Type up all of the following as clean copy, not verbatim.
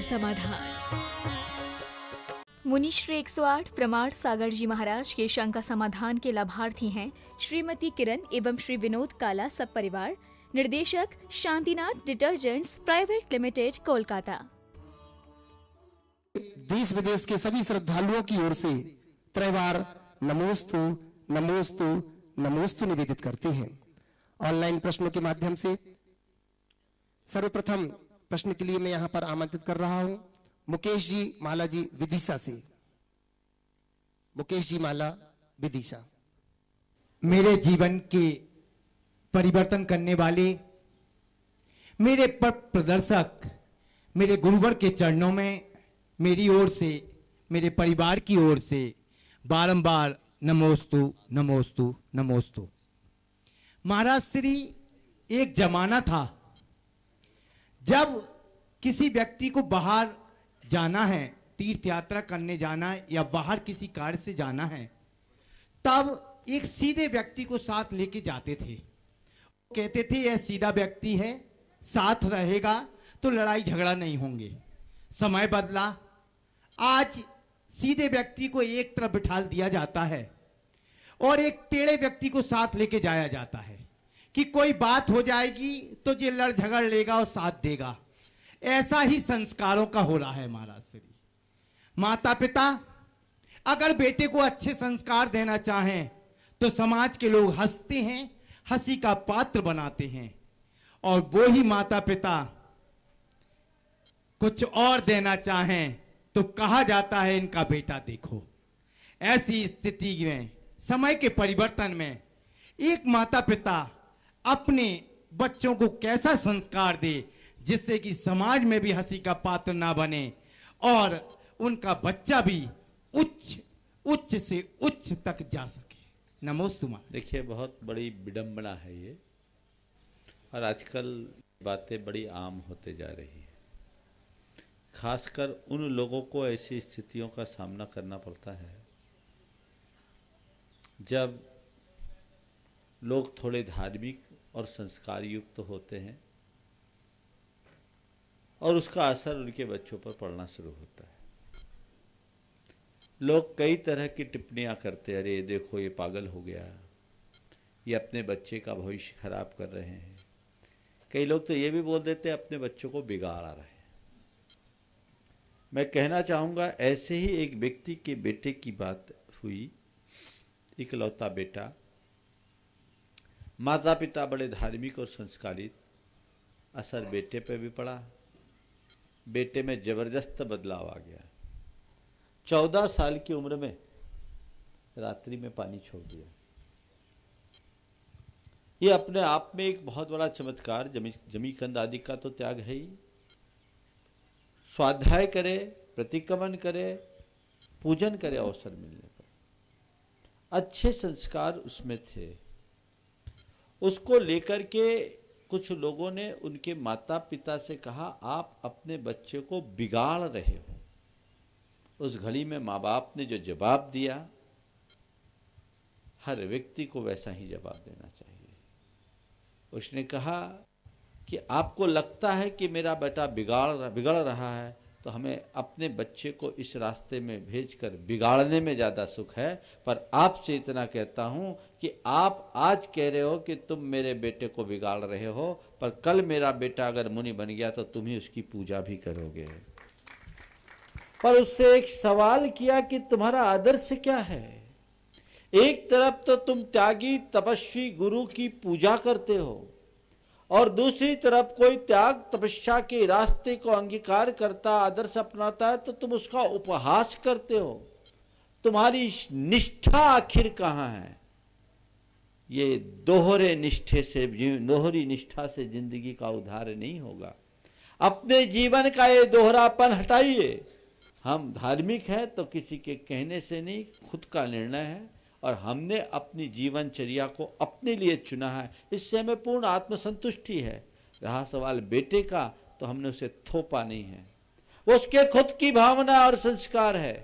समाधान। मुनि श्री 108 प्रमाण सागर जी महाराज के शंका समाधान के लाभार्थी हैं श्रीमती किरण एवं श्री विनोद काला सब परिवार, निर्देशक Shantinath detergents private limited, Kolkata. देश विदेश के सभी श्रद्धालुओं की ओर से त्रैवार नमोस्तु नमोस्तु नमोस्तु निवेदित करते हैं। ऑनलाइन प्रश्नों के माध्यम से सर्वप्रथम प्रश्न के लिए मैं यहां पर आमंत्रित कर रहा हूं मुकेश जी माला जी विदिशा से। मुकेश जी माला विदिशा। मेरे जीवन के परिवर्तन करने वाले मेरे पथ प्रदर्शक मेरे गुरुवर के चरणों में मेरी ओर से, मेरे परिवार की ओर से बारंबार नमोस्तु नमोस्तु नमोस्तु। महाराज श्री, एक जमाना था जब किसी व्यक्ति को बाहर जाना है, तीर्थ यात्रा करने जाना है या बाहर किसी कार्य से जाना है, तब एक सीधे व्यक्ति को साथ लेके जाते थे। कहते थे यह सीधा व्यक्ति है, साथ रहेगा तो लड़ाई झगड़ा नहीं होंगे। समय बदला, आज सीधे व्यक्ति को एक तरफ बिठा दिया जाता है और एक टेढ़े व्यक्ति को साथ लेके जाया जाता है कि कोई बात हो जाएगी तो ये लड़ झगड़ लेगा और साथ देगा। ऐसा ही संस्कारों का हो रहा है महाराज श्री। माता पिता अगर बेटे को अच्छे संस्कार देना चाहें तो समाज के लोग हंसते हैं, हंसी का पात्र बनाते हैं, और वो ही माता पिता कुछ और देना चाहें तो कहा जाता है इनका बेटा देखो। ऐसी स्थिति में, समय के परिवर्तन में, एक माता पिता अपने बच्चों को कैसा संस्कार दे जिससे कि समाज में भी हंसी का पात्र ना बने और उनका बच्चा भी उच्च से उच्च तक जा सके। नमोस्तु मां। देखिए, बहुत बड़ी विडंबना है ये, और आजकल बातें बड़ी आम होते जा रही है। खासकर उन लोगों को ऐसी स्थितियों का सामना करना पड़ता है जब लोग थोड़े धार्मिक और संस्कार युक्त होते हैं और उसका असर उनके बच्चों पर पड़ना शुरू होता है। लोग कई तरह की टिप्पणियां करते हैं, अरे देखो ये पागल हो गया, ये अपने बच्चे का भविष्य खराब कर रहे हैं। कई लोग तो ये भी बोल देते हैं अपने बच्चों को बिगाड़ रहे हैं। मैं कहना चाहूँगा, ऐसे ही एक व्यक्ति के बेटे की बात हुई, इकलौता बेटा, माता पिता बड़े धार्मिक और संस्कारित, असर बेटे पे भी पड़ा। बेटे में जबरदस्त बदलाव आ गया। 14 साल की उम्र में रात्रि में पानी छोड़ दिया। ये अपने आप में एक बहुत बड़ा चमत्कार। जमी कंद आदि का तो त्याग है ही। स्वाध्याय करे, प्रतिक्रमण करे, पूजन करे अवसर मिलने पर। अच्छे संस्कार उसमें थे। उसको लेकर के कुछ लोगों ने उनके माता पिता से कहा, आप अपने बच्चे को बिगाड़ रहे हो। उस घड़ी में माँ बाप ने जो जवाब दिया, हर व्यक्ति को वैसा ही जवाब देना चाहिए। उसने कहा कि आपको लगता है कि मेरा बेटा बिगड़ रहा है, तो हमें अपने बच्चे को इस रास्ते में भेजकर बिगाड़ने में ज़्यादा सुख है। पर आपसे इतना कहता हूँ कि आप आज कह रहे हो कि तुम मेरे बेटे को बिगाड़ रहे हो, पर कल मेरा बेटा अगर मुनि बन गया तो तुम ही उसकी पूजा भी करोगे। पर उससे एक सवाल किया कि तुम्हारा आदर्श क्या है? एक तरफ तो तुम त्यागी तपस्वी गुरु की पूजा करते हो और दूसरी तरफ कोई त्याग तपस्या के रास्ते को अंगीकार करता, आदर्श अपनाता है तो तुम उसका उपहास करते हो। तुम्हारी निष्ठा आखिर कहाँ है? ये दोहरी निष्ठा से जिंदगी का उद्धार नहीं होगा। अपने जीवन का ये दोहरापन हटाइए। हम धार्मिक हैं तो किसी के कहने से नहीं, खुद का निर्णय है, और हमने अपनी जीवनचर्या को अपने लिए चुना है। इससे हमें पूर्ण आत्मसंतुष्टि है। रहा सवाल बेटे का, तो हमने उसे थोपा नहीं है। वो उसके खुद की भावना और संस्कार है।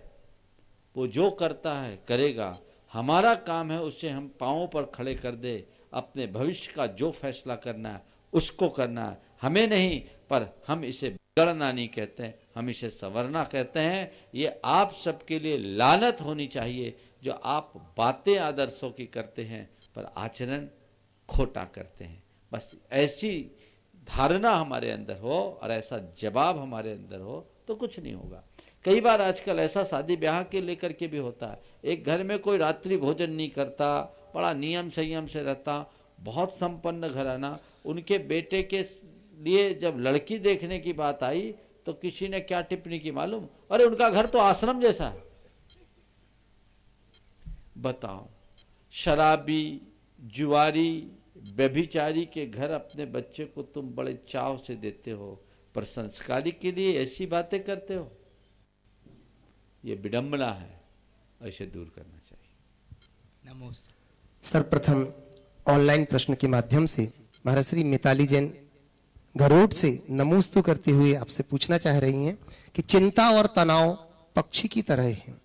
वो जो करता है करेगा। हमारा काम है उसे हम पांवों पर खड़े कर दे। अपने भविष्य का जो फैसला करना है उसको करना है, हमें नहीं। पर हम इसे बिगड़ना नहीं कहते हैं, हम इसे संवरना कहते हैं। ये आप सबके लिए लानत होनी चाहिए जो आप बातें आदर्शों की करते हैं पर आचरण खोटा करते हैं। बस ऐसी धारणा हमारे अंदर हो और ऐसा जवाब हमारे अंदर हो तो कुछ नहीं होगा। कई बार आजकल ऐसा शादी ब्याह के लेकर के भी होता है, एक घर में कोई रात्रि भोजन नहीं करता, बड़ा नियम संयम से रहता, बहुत संपन्न घराना, उनके बेटे के लिए जब लड़की देखने की बात आई तो किसी ने क्या टिप्पणी की मालूम? अरे उनका घर तो आश्रम जैसा है। बताओ, शराबी, जुआरी, व्यभिचारी के घर अपने बच्चे को तुम बड़े चाव से देते हो, पर संस्कारी के लिए ऐसी बातें करते हो। ये विडंबना है, ऐसे दूर करना चाहिए। नमस्ते। सर्वप्रथम ऑनलाइन प्रश्न के माध्यम से महाराज श्री मिताली जैन घरोट से नमोस्तु करते हुए आपसे पूछना चाह रही हैं कि चिंता और तनाव पक्षी की तरह है,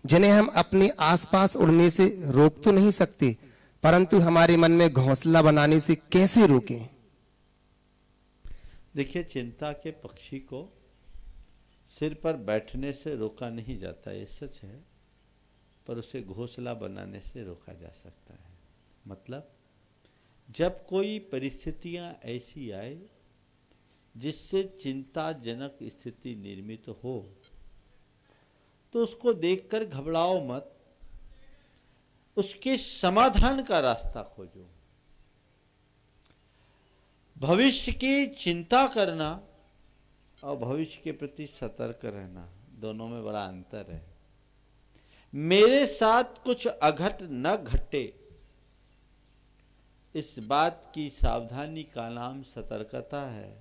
जिन्हें हम अपने आसपास उड़ने से रोक तो नहीं सकते, परंतु हमारे मन में घोंसला बनाने से कैसे रोकें? देखिए, चिंता के पक्षी को सिर पर बैठने से रोका नहीं जाता, ये सच है, पर उसे घोंसला बनाने से रोका जा सकता है। मतलब जब कोई परिस्थितियां ऐसी आए जिससे चिंताजनक स्थिति निर्मित हो तो उसको देखकर घबराओ मत, उसके समाधान का रास्ता खोजो। भविष्य की चिंता करना और भविष्य के प्रति सतर्क रहना, दोनों में बड़ा अंतर है। मेरे साथ कुछ अघट न घटे, इस बात की सावधानी का नाम सतर्कता है,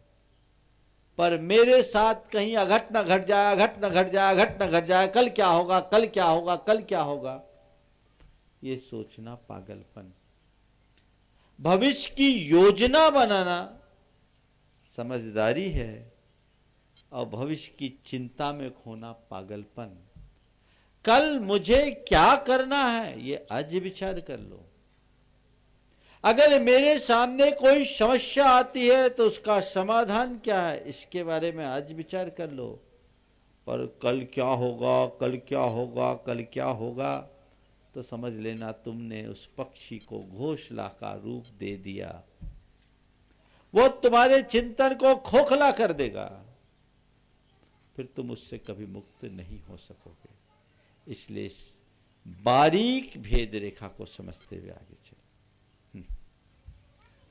पर मेरे साथ कहीं अघट न घट जाए, अघट न घट जाए, अघट न घट जाए, कल क्या होगा, कल क्या होगा, कल क्या होगा, ये सोचना पागलपन। भविष्य की योजना बनाना समझदारी है और भविष्य की चिंता में खोना पागलपन। कल मुझे क्या करना है ये आज विचार कर लो। अगर मेरे सामने कोई समस्या आती है तो उसका समाधान क्या है इसके बारे में आज विचार कर लो, पर कल क्या होगा, कल क्या होगा, कल क्या होगा, तो समझ लेना तुमने उस पक्षी को घोंसला का रूप दे दिया। वो तुम्हारे चिंतन को खोखला कर देगा, फिर तुम उससे कभी मुक्त नहीं हो सकोगे। इसलिए इस बारीक भेद रेखा को समझते हुए आगे चलो।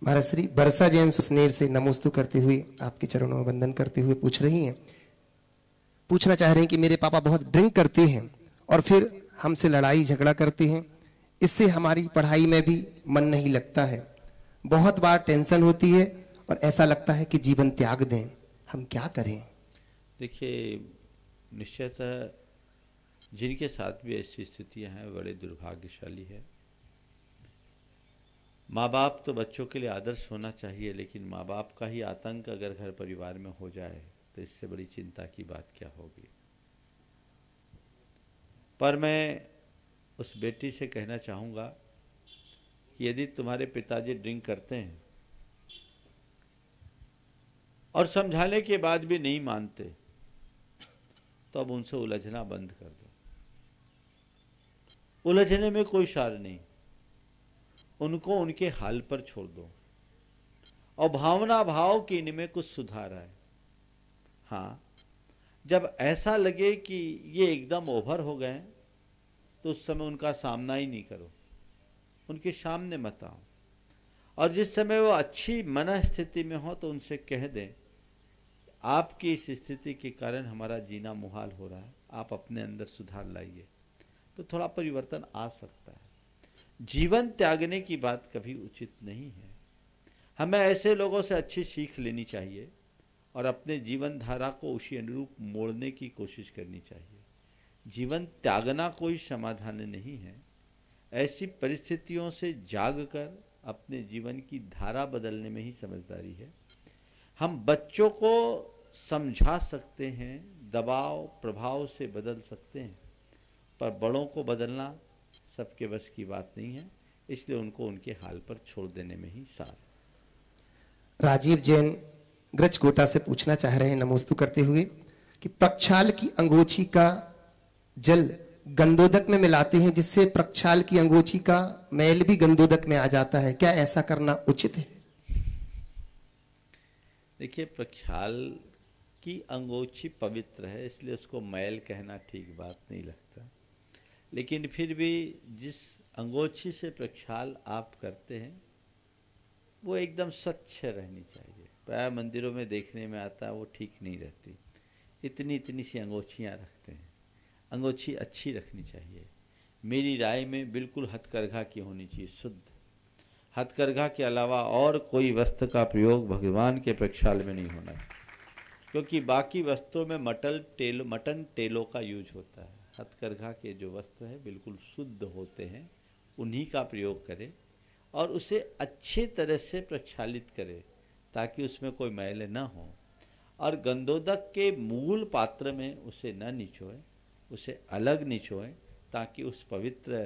महाराज श्री बरसा जैन सुसनेर से नमोस्तु करते हुए आपके चरणों में वंदन करते हुए पूछना चाह रहे हैं कि मेरे पापा बहुत ड्रिंक करते हैं और फिर हमसे लड़ाई झगड़ा करते हैं, इससे हमारी पढ़ाई में भी मन नहीं लगता है, बहुत बार टेंशन होती है और ऐसा लगता है कि जीवन त्याग दें, हम क्या करें? देखिए, निश्चयतः जिनके साथ भी ऐसी स्थितियां हैं बड़े दुर्भाग्यशाली है। माँ बाप तो बच्चों के लिए आदर्श होना चाहिए, लेकिन माँ बाप का ही आतंक अगर घर परिवार में हो जाए तो इससे बड़ी चिंता की बात क्या होगी। पर मैं उस बेटी से कहना चाहूँगा कि यदि तुम्हारे पिताजी ड्रिंक करते हैं और समझाने के बाद भी नहीं मानते तो अब उनसे उलझना बंद कर दो। उलझने में कोई सार नहीं, उनको उनके हाल पर छोड़ दो और भावना भाव कि इनमें कुछ सुधार आए। हाँ, जब ऐसा लगे कि ये एकदम ओवर हो गए तो उस समय उनका सामना ही नहीं करो, उनके सामने मत आओ। और जिस समय वो अच्छी मन स्थिति में हो तो उनसे कह दें, आपकी इस स्थिति के कारण हमारा जीना मुहाल हो रहा है, आप अपने अंदर सुधार लाइए, तो थोड़ा परिवर्तन आ सकता है। जीवन त्यागने की बात कभी उचित नहीं है। हमें ऐसे लोगों से अच्छी सीख लेनी चाहिए और अपने जीवन धारा को उसी अनुरूप मोड़ने की कोशिश करनी चाहिए। जीवन त्यागना कोई समाधान नहीं है। ऐसी परिस्थितियों से जागकर अपने जीवन की धारा बदलने में ही समझदारी है। हम बच्चों को समझा सकते हैं, दबाव प्रभाव से बदल सकते हैं, पर बड़ों को बदलना सबके बस की बात नहीं है, इसलिए उनको उनके हाल पर छोड़ देने में ही सार। राजीव जैन ग्रज कोटा से पूछना चाह रहे हैं नमोस्तु करते हुए कि प्रक्षाल की अंगोछी का जल गंधोदक में मिलाते हैं, जिससे प्रक्षाल की अंगोछी का मैल भी गंधोदक में आ जाता है। क्या ऐसा करना उचित है? देखिए, प्रक्षाल की अंगोछी पवित्र है, इसलिए उसको मैल कहना ठीक बात नहीं लगता। लेकिन फिर भी जिस अंगोछी से प्रक्षाल आप करते हैं वो एकदम स्वच्छ रहनी चाहिए। प्राय मंदिरों में देखने में आता है वो ठीक नहीं रहती, इतनी इतनी सी अंगोछियाँ रखते हैं। अंगोछी अच्छी रखनी चाहिए। मेरी राय में बिल्कुल हथकरघा की होनी चाहिए, शुद्ध। हथकरघा के अलावा और कोई वस्त्र का प्रयोग भगवान के प्रक्षाल में नहीं होना है, क्योंकि बाकी वस्त्रों में मटन टेलों का यूज होता है। हथकरघा के जो वस्त्र हैं बिल्कुल शुद्ध होते हैं, उन्हीं का प्रयोग करें और उसे अच्छे तरह से प्रक्षालित करें ताकि उसमें कोई मैल न हो। और गंधोदक के मूल पात्र में उसे न निचोएं, उसे अलग निचोएं ताकि उस पवित्र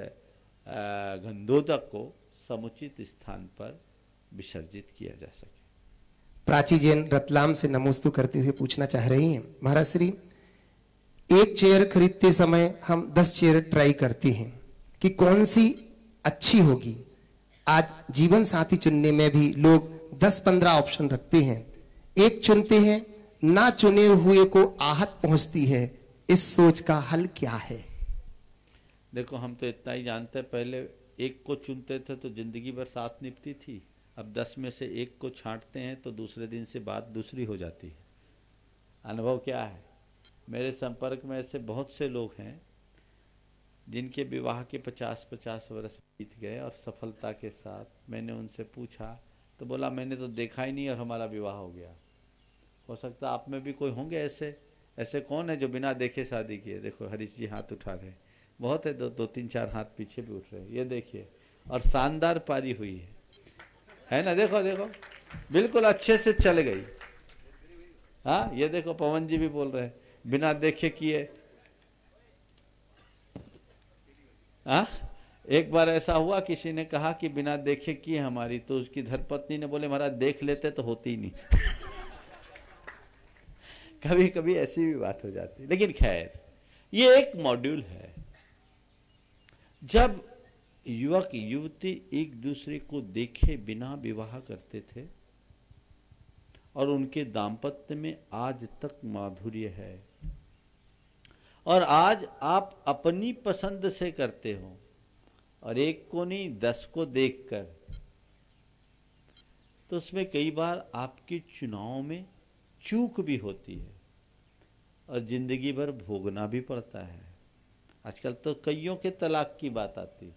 गंधोदक को समुचित स्थान पर विसर्जित किया जा सके। प्राची जैन रतलाम से नमोस्तु करते हुए पूछना चाह रही हैं, महाराज श्री, एक चेयर खरीदते समय हम 10 चेयर ट्राई करते हैं कि कौन सी अच्छी होगी। आज जीवन साथी चुनने में भी लोग 10-15 ऑप्शन रखते हैं, एक चुनते हैं, ना चुने हुए को आहत पहुंचती है। इस सोच का हल क्या है? देखो, हम तो इतना ही जानते हैं, पहले एक को चुनते थे तो जिंदगी भर साथ निपटी थी। अब 10 में से एक को छांटते हैं तो दूसरे दिन से बात दूसरी हो जाती है। अनुभव क्या है? मेरे संपर्क में ऐसे बहुत से लोग हैं जिनके विवाह के 50-50 वर्ष बीत गए और सफलता के साथ। मैंने उनसे पूछा तो बोला मैंने तो देखा ही नहीं और हमारा विवाह हो गया। हो सकता आप में भी कोई होंगे ऐसे कौन है जो बिना देखे शादी किए? देखो हरीश जी हाथ उठा रहे, बहुत है, 2-3-4 हाथ पीछे भी उठ रहे हैं, ये देखिए। और शानदार पारी हुई है ना? देखो देखो, बिल्कुल अच्छे से चल गई। हाँ, ये देखो पवन जी भी बोल रहे हैं बिना देखे किए। हाँ, एक बार ऐसा हुआ, किसी ने कहा कि बिना देखे किए हमारी, तो उसकी धर्मपत्नी ने बोले महाराज देख लेते तो होती ही नहीं। कभी कभी ऐसी भी बात हो जाती है। लेकिन खैर, ये एक मॉड्यूल है। जब युवक युवती एक दूसरे को देखे बिना विवाह करते थे और उनके दाम्पत्य में आज तक माधुर्य है, और आज आप अपनी पसंद से करते हो और एक को नहीं 10 को देखकर, तो उसमें कई बार आपके चुनाव में चूक भी होती है और जिंदगी भर भोगना भी पड़ता है। आजकल तो कईयों के तलाक की बात आती,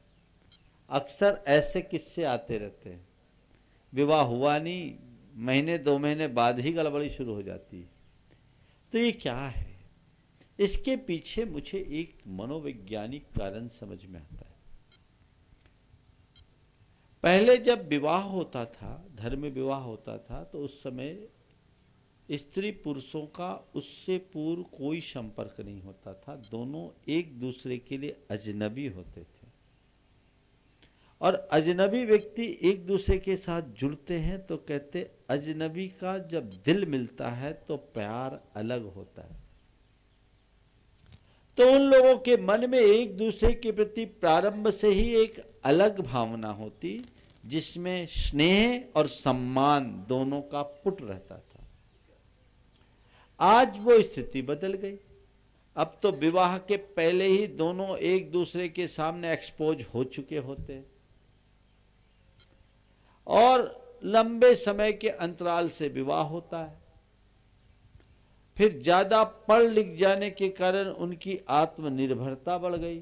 अक्सर ऐसे किस्से आते रहते हैं। विवाह हुआ नहीं, महीने 2 महीने बाद ही गड़बड़ी शुरू हो जाती। तो ये क्या है? इसके पीछे मुझे एक मनोवैज्ञानिक कारण समझ में आता है। पहले जब विवाह होता था, धर्म विवाह होता था, तो उस समय स्त्री पुरुषों का उससे पूर्व कोई संपर्क नहीं होता था। दोनों एक दूसरे के लिए अजनबी होते थे, और अजनबी व्यक्ति एक दूसरे के साथ जुड़ते हैं तो कहते अजनबी का जब दिल मिलता है तो प्यार अलग होता है। तो उन लोगों के मन में एक दूसरे के प्रति प्रारंभ से ही एक अलग भावना होती, जिसमें स्नेह और सम्मान दोनों का पुट रहता था। आज वो स्थिति बदल गई। अब तो विवाह के पहले ही दोनों एक दूसरे के सामने एक्सपोज हो चुके होते हैं और लंबे समय के अंतराल से विवाह होता है। फिर ज्यादा पढ़ लिख जाने के कारण उनकी आत्मनिर्भरता बढ़ गई।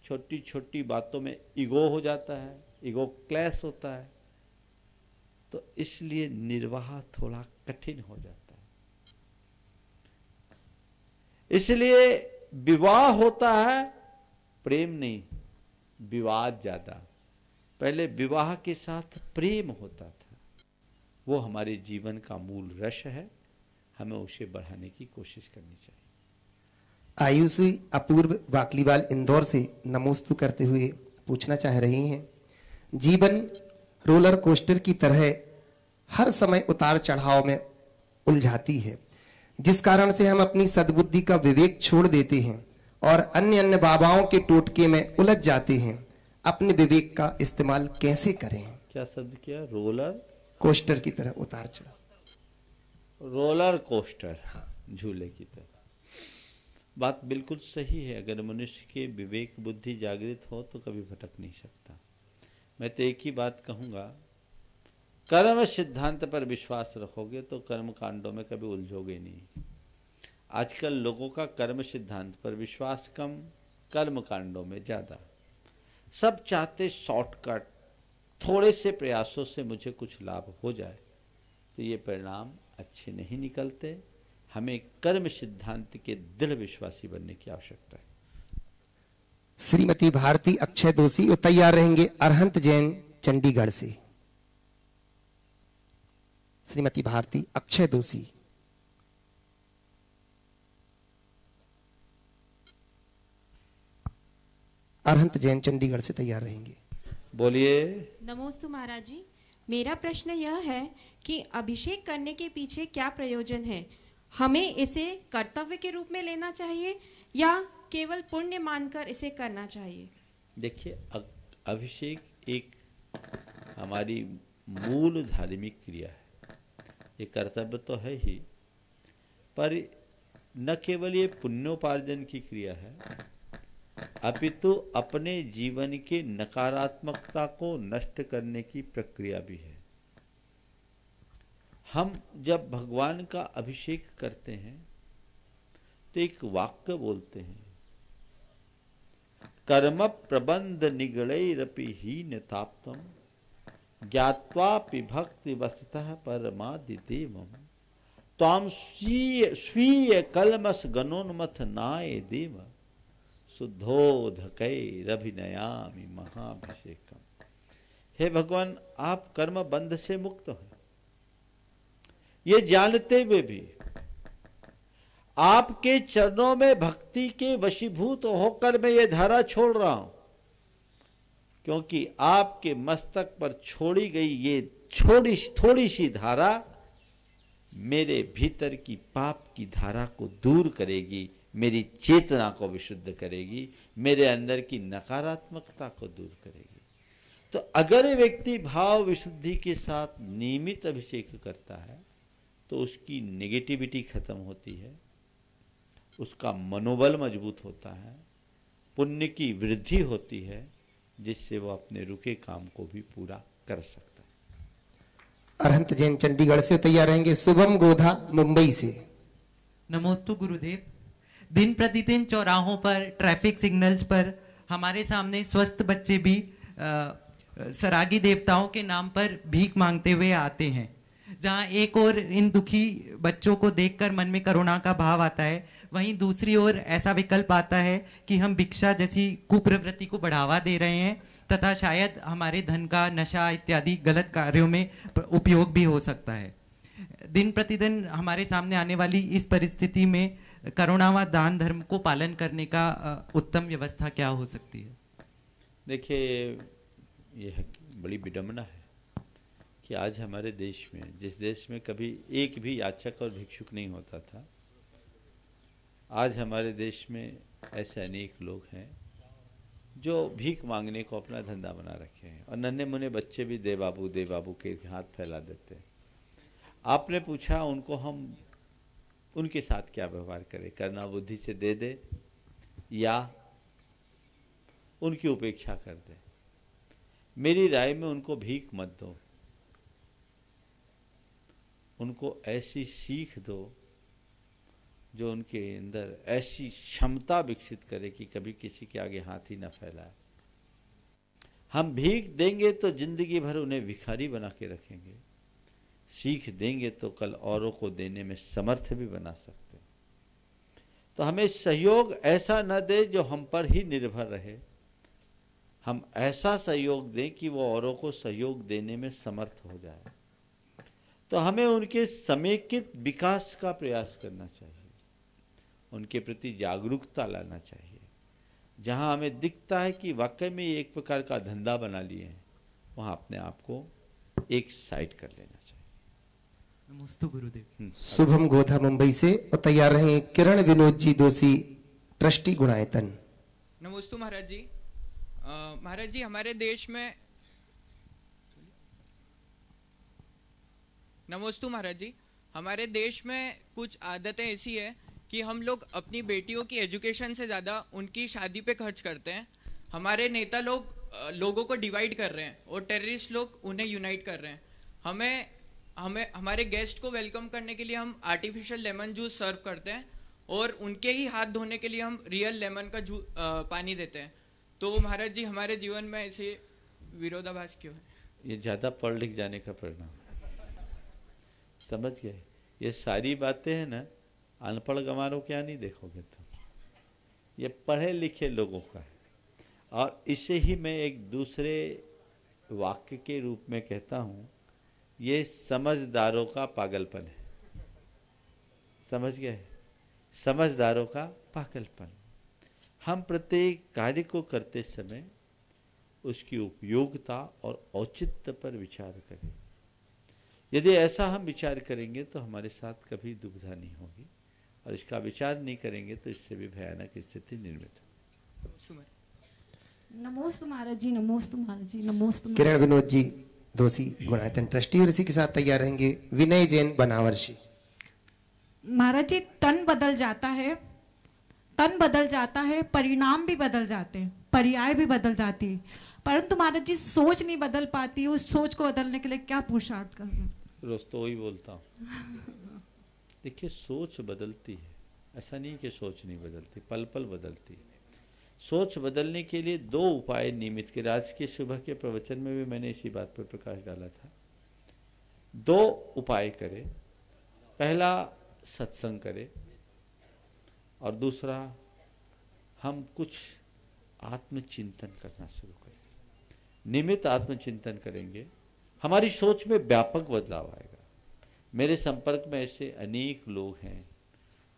छोटी छोटी बातों में ईगो हो जाता है, ईगो क्लैश होता है, तो इसलिए निर्वाह थोड़ा कठिन हो जाता है। इसलिए विवाह होता है, प्रेम नहीं, विवाद ज्यादा। पहले विवाह के साथ प्रेम होता था, वो हमारे जीवन का मूल रस है, हमें उसे बढ़ाने की कोशिश करनी चाहिए। आयुषी अपूर्व बाकलीवाल इंदौर से नमोस्तु करते हुए पूछना चाह रही हैं, जीवन रोलर कोस्टर की तरह हर समय उतार चढ़ाव में उलझाती है। जिस कारण से हम अपनी सद्बुद्धि का विवेक छोड़ देते हैं और अन्य अन्य बाबाओं के टोटके में उलझ जाते हैं, अपने विवेक का इस्तेमाल कैसे करें? क्या शब्द किया? रोलर कोस्टर की तरह उतार चढ़ाव। रोलर कोस्टर, झूले की तरह। बात बिल्कुल सही है। अगर मनुष्य के विवेक बुद्धि जागृत हो तो कभी भटक नहीं सकता। मैं तो एक ही बात कहूँगा, कर्म सिद्धांत पर विश्वास रखोगे तो कर्म कांडों में कभी उलझोगे नहीं। आजकल लोगों का कर्म सिद्धांत पर विश्वास कम, कर्म कांडों में ज़्यादा। सब चाहते शॉर्टकट, थोड़े से प्रयासों से मुझे कुछ लाभ हो जाए, तो ये परिणाम अच्छे नहीं निकलते। हमें कर्म सिद्धांत के दृढ़ विश्वासी बनने की आवश्यकता है। श्रीमती भारती अक्षय दोषी वो तैयार रहेंगे अरहंत जैन चंडीगढ़ से। श्रीमती भारती अक्षय दोषी। अरहंत जैन चंडीगढ़ से तैयार रहेंगे। बोलिए। नमोस्तु महाराज जी, मेरा प्रश्न यह है कि अभिषेक करने के पीछे क्या प्रयोजन है? हमें इसे कर्तव्य के रूप में लेना चाहिए या केवल पुण्य मानकर इसे करना चाहिए? देखिए, अभिषेक एक हमारी मूल धार्मिक क्रिया है। ये कर्तव्य तो है ही, पर न केवल ये पुण्योपार्जन की क्रिया है, अपितु अपने जीवन के नकारात्मकता को नष्ट करने की प्रक्रिया भी है। हम जब भगवान का अभिषेक करते हैं तो एक वाक्य बोलते हैं, कर्म प्रबंध निगड़ैरपि हीनताप्तम ज्ञात्वापि भक्ति वस्तुतः परमादिदेवम त्वां स्वीय कलमस गणोन्मथ नाय देव शुद्धोधकैरभिनयामि महाभिषेकम। हे भगवान, आप कर्म बंध से मुक्त हो, ये जानते हुए भी आपके चरणों में भक्ति के वशीभूत होकर मैं ये धारा छोड़ रहा हूं, क्योंकि आपके मस्तक पर छोड़ी गई ये थोड़ी सी धारा मेरे भीतर की पाप की धारा को दूर करेगी, मेरी चेतना को विशुद्ध करेगी, मेरे अंदर की नकारात्मकता को दूर करेगी। तो अगर व्यक्ति भाव विशुद्धि के साथ नियमित अभिषेक करता है तो उसकी नेगेटिविटी खत्म होती है, उसका मनोबल मजबूत होता है, पुण्य की वृद्धि होती है, जिससे वो अपने रुके काम को भी पूरा कर सकता है। अरहंत जैन चंडीगढ़ से तैयार रहेंगे शुभम गोधा मुंबई से। नमोस्तु गुरुदेव। दिन प्रतिदिन चौराहों पर, ट्रैफिक सिग्नल्स पर हमारे सामने स्वस्थ बच्चे भी सरागी देवताओं के नाम पर भीख मांगते हुए आते हैं। जहां एक ओर इन दुखी बच्चों को देखकर मन में करुणा का भाव आता है, वहीं दूसरी ओर ऐसा विकल्प आता है कि हम भिक्षा जैसी कुप्रवृत्ति को बढ़ावा दे रहे हैं तथा शायद हमारे धन का नशा इत्यादि गलत कार्यों में उपयोग भी हो सकता है। दिन प्रतिदिन हमारे सामने आने वाली इस परिस्थिति में करुणा व दान धर्म को पालन करने का उत्तम व्यवस्था क्या हो सकती है? देखिए, यह बड़ी विडंबना है कि आज हमारे देश में, जिस देश में कभी एक भी याचक और भिक्षुक नहीं होता था, आज हमारे देश में ऐसे अनेक लोग हैं जो भीख मांगने को अपना धंधा बना रखे हैं, और नन्हे मुन्ने बच्चे भी दे बाबू के हाथ फैला देते हैं। आपने पूछा उनको हम उनके साथ क्या व्यवहार करें, करना बुद्धि से दे दे या उनकी उपेक्षा कर दे? मेरी राय में उनको भीख मत दो, उनको ऐसी सीख दो जो उनके अंदर ऐसी क्षमता विकसित करे कि कभी किसी के आगे हाथ ही न फैलाए। हम भीख देंगे तो जिंदगी भर उन्हें भिखारी बना के रखेंगे, सीख देंगे तो कल औरों को देने में समर्थ भी बना सकते हैं। तो हमें सहयोग ऐसा न दे जो हम पर ही निर्भर रहे, हम ऐसा सहयोग दें कि वो औरों को सहयोग देने में समर्थ हो जाए। तो हमें उनके समेकित विकास का प्रयास करना चाहिए, उनके प्रति जागरूकता लाना चाहिए। जहां हमें दिखता है कि वाकई में एक प्रकार का धंधा बना लिए हैं, वहां अपने आप को एक साइड कर लेना चाहिए। नमोस्तु गुरुदेव। शुभम गोधा मुंबई से, और तैयार रहे किरण विनोद जी दोषी, ट्रस्टी गुणायतन। नमोस्तु महाराज जी। महाराज जी, हमारे देश में नमोस्तु महाराज जी, हमारे देश में कुछ आदतें ऐसी है कि हम लोग अपनी बेटियों की एजुकेशन से ज़्यादा उनकी शादी पे खर्च करते हैं। हमारे नेता लोग लोगों को डिवाइड कर रहे हैं और टेररिस्ट लोग उन्हें यूनाइट कर रहे हैं। हमें हमारे गेस्ट को वेलकम करने के लिए हम आर्टिफिशियल लेमन जूस सर्व करते हैं और उनके ही हाथ धोने के लिए हम रियल लेमन का पानी देते हैं। तो महाराज जी, हमारे जीवन में ऐसे विरोधाभास क्यों है? ये ज़्यादा पढ़ लिख जाने का परिणाम, समझ गए? ये सारी बातें हैं ना, अनपढ़ गंवारों क्या नहीं देखोगे तुम, ये पढ़े लिखे लोगों का है। और इसे ही मैं एक दूसरे वाक्य के रूप में कहता हूँ, ये समझदारों का पागलपन है। समझ गए? समझदारों का पागलपन। हम प्रत्येक कार्य को करते समय उसकी उपयोगिता और औचित्य पर विचार करें। यदि ऐसा हम विचार करेंगे तो हमारे साथ कभी दुविधा नहीं होगी, और इसका विचार नहीं करेंगे तो इससे भी भयानक स्थिति निर्मित होगी। नमोस्तु महाराज जी, नमोस्तु महाराज जी, नमोस्तु। किरण विनोद जी दोषी गुणायतन ट्रस्टी, और इसी के साथ तैयार रहेंगे विनय जैन बनावरसी। महाराज जी, तन बदल जाता है, तन बदल जाता है, परिणाम भी बदल जाते हैं, पर्याय भी बदल जाती है, परंतु महाराज जी सोच नहीं बदल पाती। उस सोच को बदलने के लिए क्या पुरुषार्थ करना? रोज तो वही बोलता हूँ। देखिए, सोच बदलती है, ऐसा नहीं कि सोच नहीं बदलती, पल पल बदलती है। सोच बदलने के लिए दो उपाय नियमित के, आज के सुबह के प्रवचन में भी मैंने इसी बात पर प्रकाश डाला था। दो उपाय करें, पहला सत्संग करें और दूसरा हम कुछ आत्मचिंतन करना शुरू करें। नियमित आत्मचिंतन करेंगे, हमारी सोच में व्यापक बदलाव आएगा। मेरे संपर्क में ऐसे अनेक लोग हैं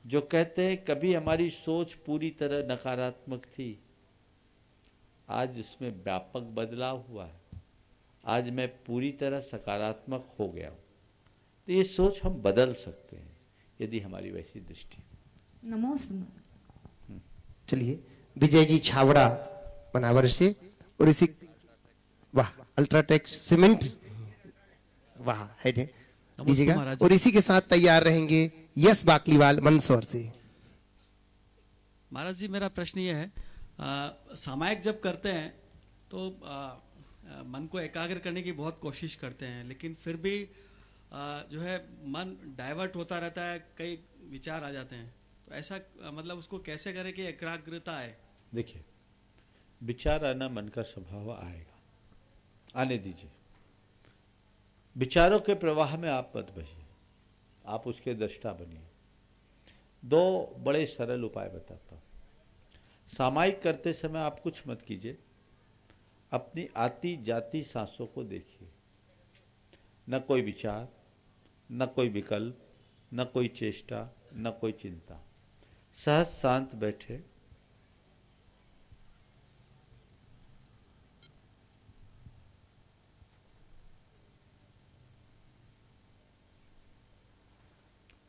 जो कहते हैं कभी हमारी सोच पूरी तरह नकारात्मक थी, आज उसमें व्यापक बदलाव हुआ है, आज मैं पूरी तरह सकारात्मक हो गया हूँ। तो ये सोच हम बदल सकते हैं यदि हमारी वैसी दृष्टि। नमोस्तु। चलिए विजय जी छावड़ा बनावर से, और इसी वाह अल्ट्राटेक सीमेंट, वाह हेड है लीजिएगा, और इसी के साथ तैयार रहेंगे यस बाकलीवाल मंदसौर से। महाराज जी, मेरा प्रश्न ये है, सामायिक जब करते हैं तो मन को एकाग्र करने की बहुत कोशिश करते हैं, लेकिन फिर भी जो है मन डाइवर्ट होता रहता है, कई विचार आ जाते हैं। तो ऐसा मतलब उसको कैसे करें कि एकाग्रता आए? देखिए, विचार आना मन का स्वभाव आएगा, आने दीजिए। विचारों के प्रवाह में आप मत बहिए, आप उसके दृष्टा बनिए। दो बड़े सरल उपाय बताता हूँ। सामायिक करते समय आप कुछ मत कीजिए, अपनी आती जाती सांसों को देखिए। न कोई विचार, न कोई विकल्प, न कोई चेष्टा, न कोई चिंता। सहज शांत बैठे,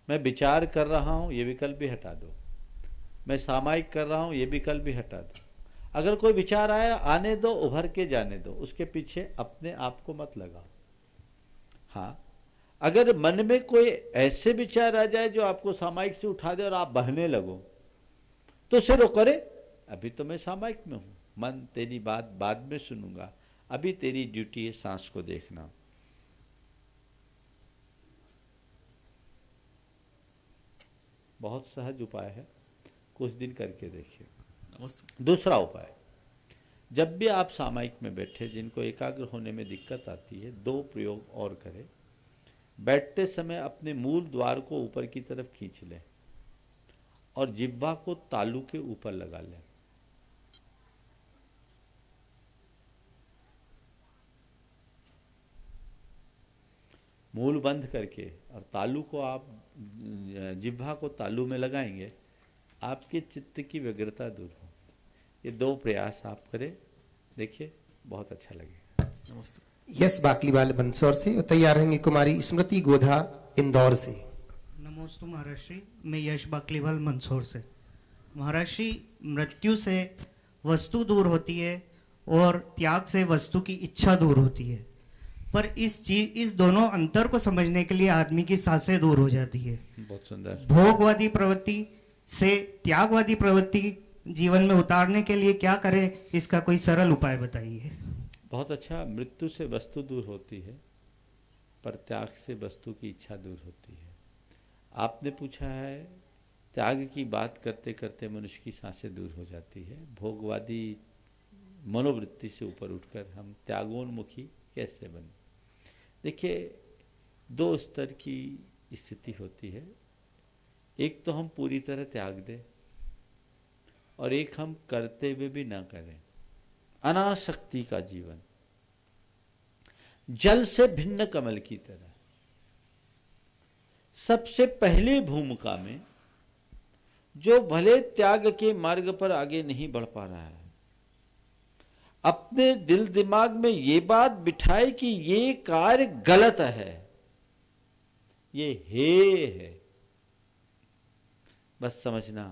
मैं विचार कर रहा हूं, ये विकल्प भी हटा दो। मैं सामायिक कर रहा हूं, ये विकल्प भी हटा दो। अगर कोई विचार आया, आने दो, उभर के जाने दो, उसके पीछे अपने आप को मत लगाओ। हाँ, अगर मन में कोई ऐसे विचार आ जाए जो आपको सामायिक से उठा दे और आप बहने लगो, तो उसे रोको। रे, अभी तो मैं सामायिक में हूं, मन तेरी बात बाद में सुनूंगा, अभी तेरी ड्यूटी है सांस को देखना। बहुत सहज उपाय है, कुछ दिन करके देखिए। दूसरा उपाय, जब भी आप सामायिक में बैठे, जिनको एकाग्र होने में दिक्कत आती है, दो प्रयोग और करें। बैठते समय अपने मूल द्वार को ऊपर की तरफ खींच लें और जिह्वा को तालू के ऊपर लगा लें। मूल बंद करके और तालू को आप जिह्वा को तालू में लगाएंगे, आपके चित्त की व्यग्रता दूर हो। ये दो प्रयास आप करें, देखिए बहुत अच्छा लगेगा। यस बाकलीवाल मंदसौर से, और तैयार रहेंगे कुमारी स्मृति गोधा इंदौर से। नमोस्तु महाराष्ट्री, मैं यश बाकलीवाल मंदसौर से। महाराष्ट्री, मृत्यु से वस्तु दूर होती है और त्याग से वस्तु की इच्छा दूर होती है, पर इस दोनों अंतर को समझने के लिए आदमी की सांसें दूर हो जाती है। बहुत सुंदर। भोगवादी प्रवृत्ति से त्यागवादी प्रवृत्ति जीवन में उतारने के लिए क्या करें, इसका कोई सरल उपाय बताइए। बहुत अच्छा। मृत्यु से वस्तु दूर होती है, पर त्याग से वस्तु की इच्छा दूर होती है। आपने पूछा है त्याग की बात करते करते मनुष्य की सांसें दूर हो जाती है। भोगवादी मनोवृत्ति से ऊपर उठकर हम त्यागोन्मुखी कैसे बने। देखिए, दो स्तर की स्थिति होती है। एक तो हम पूरी तरह त्याग दें और एक हम करते हुए भी ना करें। अनासक्ति का जीवन, जल से भिन्न कमल की तरह। सबसे पहली भूमिका में जो भले त्याग के मार्ग पर आगे नहीं बढ़ पा रहा है, अपने दिल दिमाग में ये बात बिठाए कि ये कार्य गलत है, ये है, बस समझना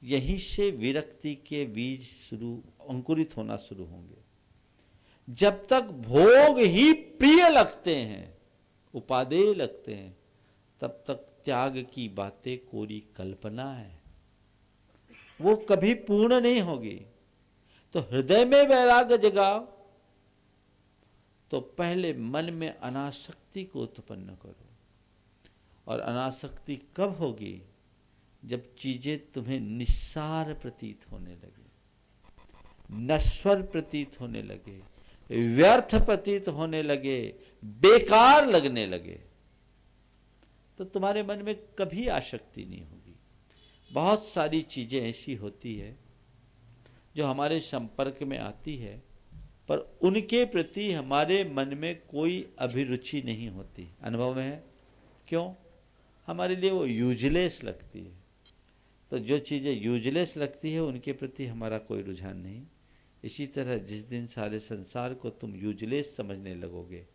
यहीं से विरक्ति के बीज अंकुरित होना शुरू होंगे। जब तक भोग ही प्रिय लगते हैं, उपादेय लगते हैं, तब तक त्याग की बातें कोरी कल्पना है, वो कभी पूर्ण नहीं होगी। तो हृदय में वैराग्य जगाओ, तो पहले मन में अनासक्ति को उत्पन्न करो। और अनासक्ति कब होगी? जब चीजें तुम्हें निस्सार प्रतीत होने लगे, नश्वर प्रतीत होने लगे, व्यर्थ प्रतीत होने लगे, बेकार लगने लगे, तो तुम्हारे मन में कभी आसक्ति नहीं होगी। बहुत सारी चीजें ऐसी होती है जो हमारे संपर्क में आती है, पर उनके प्रति हमारे मन में कोई अभिरुचि नहीं होती। अनुभव में है? क्यों? हमारे लिए वो यूजलेस लगती है। तो जो चीज़ें यूजलेस लगती है उनके प्रति हमारा कोई रुझान नहीं। इसी तरह जिस दिन सारे संसार को तुम यूजलेस समझने लगोगे,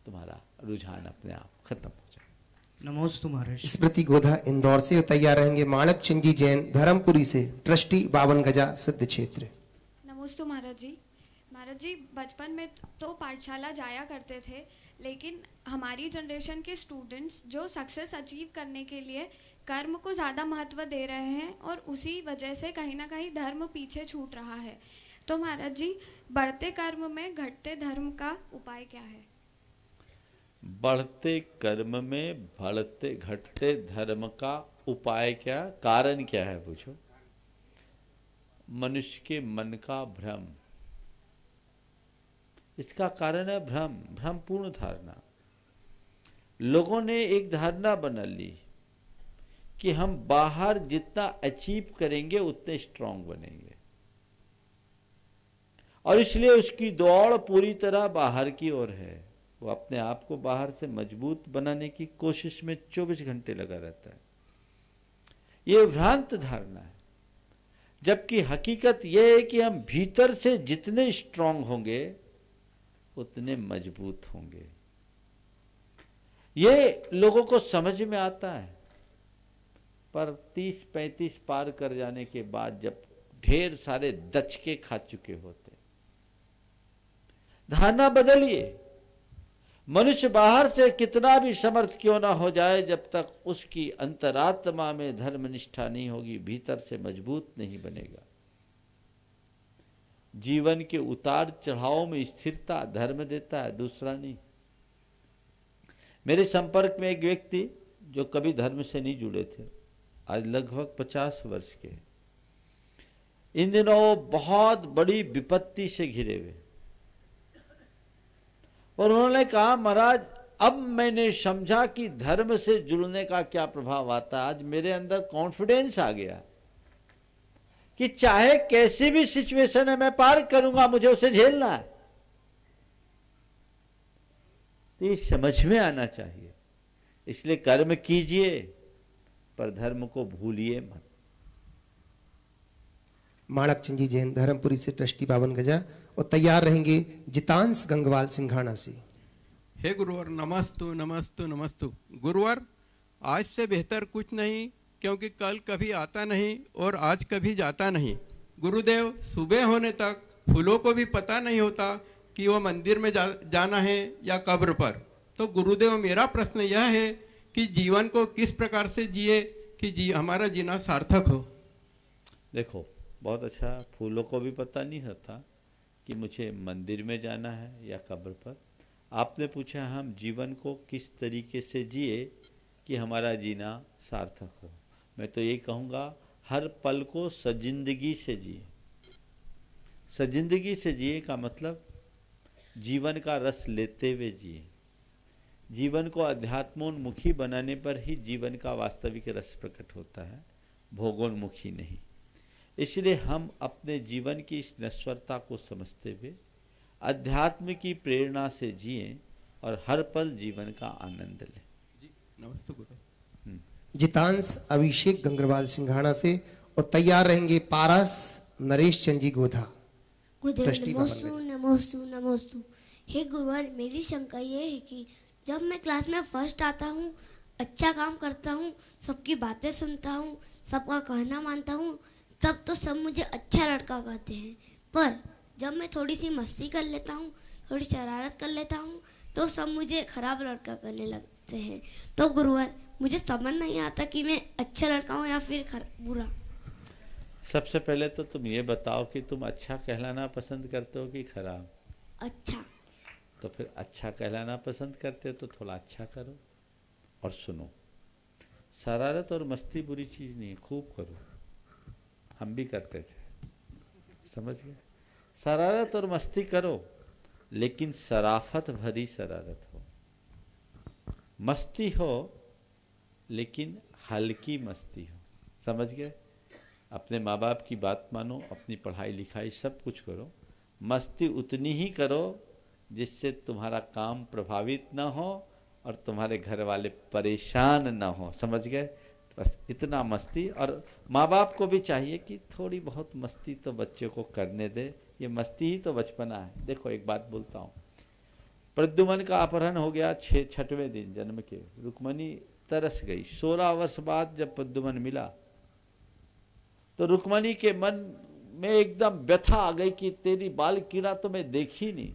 तुम्हारा रुझान अपने आप खत्म हो जाए। नमोस्तु महाराज। स्मृति गोधा इंदौर से तैयार रहेंगे। माणक चंद जी जैन धर्मपुरी से, ट्रस्टी 52 गजा सिद्ध क्षेत्र। नमोस्तु महाराज जी। महाराज जी, बचपन में तो पाठशाला जाया करते थे, लेकिन हमारी जनरेशन के स्टूडेंट्स जो सक्सेस अचीव करने के लिए कर्म को ज़्यादा महत्व दे रहे हैं और उसी वजह से कहीं ना कहीं धर्म पीछे छूट रहा है। तो महाराज जी, बढ़ते कर्म में घटते धर्म का उपाय क्या है? बढ़ते कर्म में बढ़ते घटते धर्म का उपाय क्या, कारण क्या है? पूछो। मनुष्य के मन का भ्रम, इसका कारण है भ्रम, भ्रमपूर्ण धारणा। लोगों ने एक धारणा बना ली कि हम बाहर जितना अचीव करेंगे उतने स्ट्रांग बनेंगे, और इसलिए उसकी दौड़ पूरी तरह बाहर की ओर है। वो अपने आप को बाहर से मजबूत बनाने की कोशिश में 24 घंटे लगा रहता है। ये भ्रांत धारणा है, जबकि हकीकत यह है कि हम भीतर से जितने स्ट्रांग होंगे उतने मजबूत होंगे। ये लोगों को समझ में आता है, पर 30-35 पार कर जाने के बाद जब ढेर सारे दचके खा चुके होते, धारणा बदलिए। मनुष्य बाहर से कितना भी समर्थ क्यों ना हो जाए, जब तक उसकी अंतरात्मा में धर्मनिष्ठा नहीं होगी, भीतर से मजबूत नहीं बनेगा। जीवन के उतार चढ़ाव में स्थिरता धर्म देता है, दूसरा नहीं। मेरे संपर्क में एक व्यक्ति जो कभी धर्म से नहीं जुड़े थे, आज लगभग 50 वर्ष के, इन दिनों बहुत बड़ी विपत्ति से घिरे हुए, और उन्होंने कहा, महाराज अब मैंने समझा कि धर्म से जुड़ने का क्या प्रभाव आता है। आज मेरे अंदर कॉन्फिडेंस आ गया कि चाहे कैसी भी सिचुएशन है मैं पार करूंगा, मुझे उसे झेलना है। तो ये समझ में आना चाहिए। इसलिए कर्म कीजिए, पर धर्म को भूलिए मत। माणक चंद जी जैन धर्मपुरी से, ट्रस्टी 52 गजा, और तैयार रहेंगे जितांश गंगवाल सिंघाना से। हे गुरुवर नमस्तु नमस्तु नमस्तु। गुरुवर, आज से बेहतर कुछ नहीं, क्योंकि कल कभी आता नहीं और आज कभी जाता नहीं। गुरुदेव, सुबह होने तक फूलों को भी पता नहीं होता कि वो मंदिर में जाना है या कब्र पर। तो गुरुदेव, मेरा प्रश्न यह है कि जीवन को किस प्रकार से जिए कि हमारा जीना सार्थक हो। देखो, बहुत अच्छा, फूलों को भी पता नहीं होता कि मुझे मंदिर में जाना है या कब्र पर। आपने पूछा हम जीवन को किस तरीके से जिए कि हमारा जीना सार्थक हो। मैं तो ये कहूँगा, हर पल को सजिंदगी से जिए। सजिंदगी से जिए का मतलब जीवन का रस लेते हुए जिए। जीवन को अध्यात्मोन्मुखी बनाने पर ही जीवन का वास्तविक रस प्रकट होता है, भोगोन्मुखी नहीं। इसलिए हम अपने जीवन की इस नश्वरता को समझते हुए अध्यात्म की प्रेरणा से जिए और हर पल जीवन का आनंद लें। नमस्ते गुरु। जितांश अभिषेक गंगरवाल सिंघाड़ा से, और तैयार रहेंगे पारस नरेश चंद जी गोधा। नमोस्तु नमोस्तु नमोस्तु। हे गुरुवर, मेरी शंका ये है कि जब मैं क्लास में फर्स्ट आता हूँ, अच्छा काम करता हूँ, सबकी बातें सुनता हूँ, सबका कहना मानता हूँ, तब तो सब मुझे अच्छा लड़का कहते हैं। पर जब मैं थोड़ी सी मस्ती कर लेता हूँ, थोड़ी शरारत कर लेता हूँ, तो सब मुझे खराब लड़का कहने लगते हैं। तो गुरुवर, मुझे समझ नहीं आता कि मैं अच्छा लड़का हूँ या फिर बुरा। सबसे पहले तो तुम ये बताओ कि तुम अच्छा कहलाना पसंद करते हो कि खराब? अच्छा। तो फिर अच्छा कहलाना पसंद करते हो तो थोड़ा अच्छा करो और सुनो। शरारत और मस्ती बुरी चीज़ नहीं है, खूब करो। हम भी करते थे, समझ गए? शरारत और मस्ती करो, लेकिन शराफत भरी शरारत हो। मस्ती हो लेकिन हल्की मस्ती हो, समझ गए? अपने माँ बाप की बात मानो, अपनी पढ़ाई लिखाई सब कुछ करो, मस्ती उतनी ही करो जिससे तुम्हारा काम प्रभावित ना हो और तुम्हारे घर वाले परेशान ना हो, समझ गए? बस इतना मस्ती। और माँ बाप को भी चाहिए कि थोड़ी बहुत मस्ती तो बच्चे को करने दे, ये मस्ती ही तो बचपना है। देखो, एक बात बोलता हूँ, प्रद्युमन का अपहरण हो गया 6वें दिन जन्म के। रुक्मणी तरस गई। 16 वर्ष बाद जब प्रद्युमन मिला तो रुक्मणी के मन में एकदम व्यथा आ गई कि तेरी बाल कीड़ा तो मैं देखी नहीं।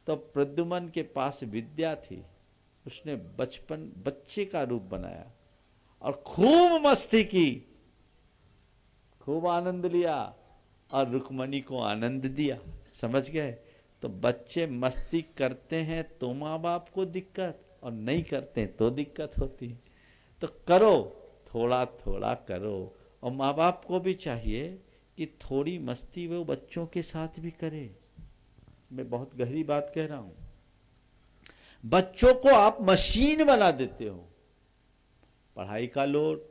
तो प्रद्युमन के पास विद्या थी, उसने बच्चे का रूप बनाया और खूब मस्ती की, खूब आनंद लिया और रुक्मणी को आनंद दिया, समझ गए? तो बच्चे मस्ती करते हैं तो माँ बाप को दिक्कत, और नहीं करते तो दिक्कत होती है। तो करो, थोड़ा थोड़ा करो। और माँ बाप को भी चाहिए कि थोड़ी मस्ती वो बच्चों के साथ भी करे। मैं बहुत गहरी बात कह रहा हूं। बच्चों को आप मशीन बना देते हो। पढ़ाई का लोड,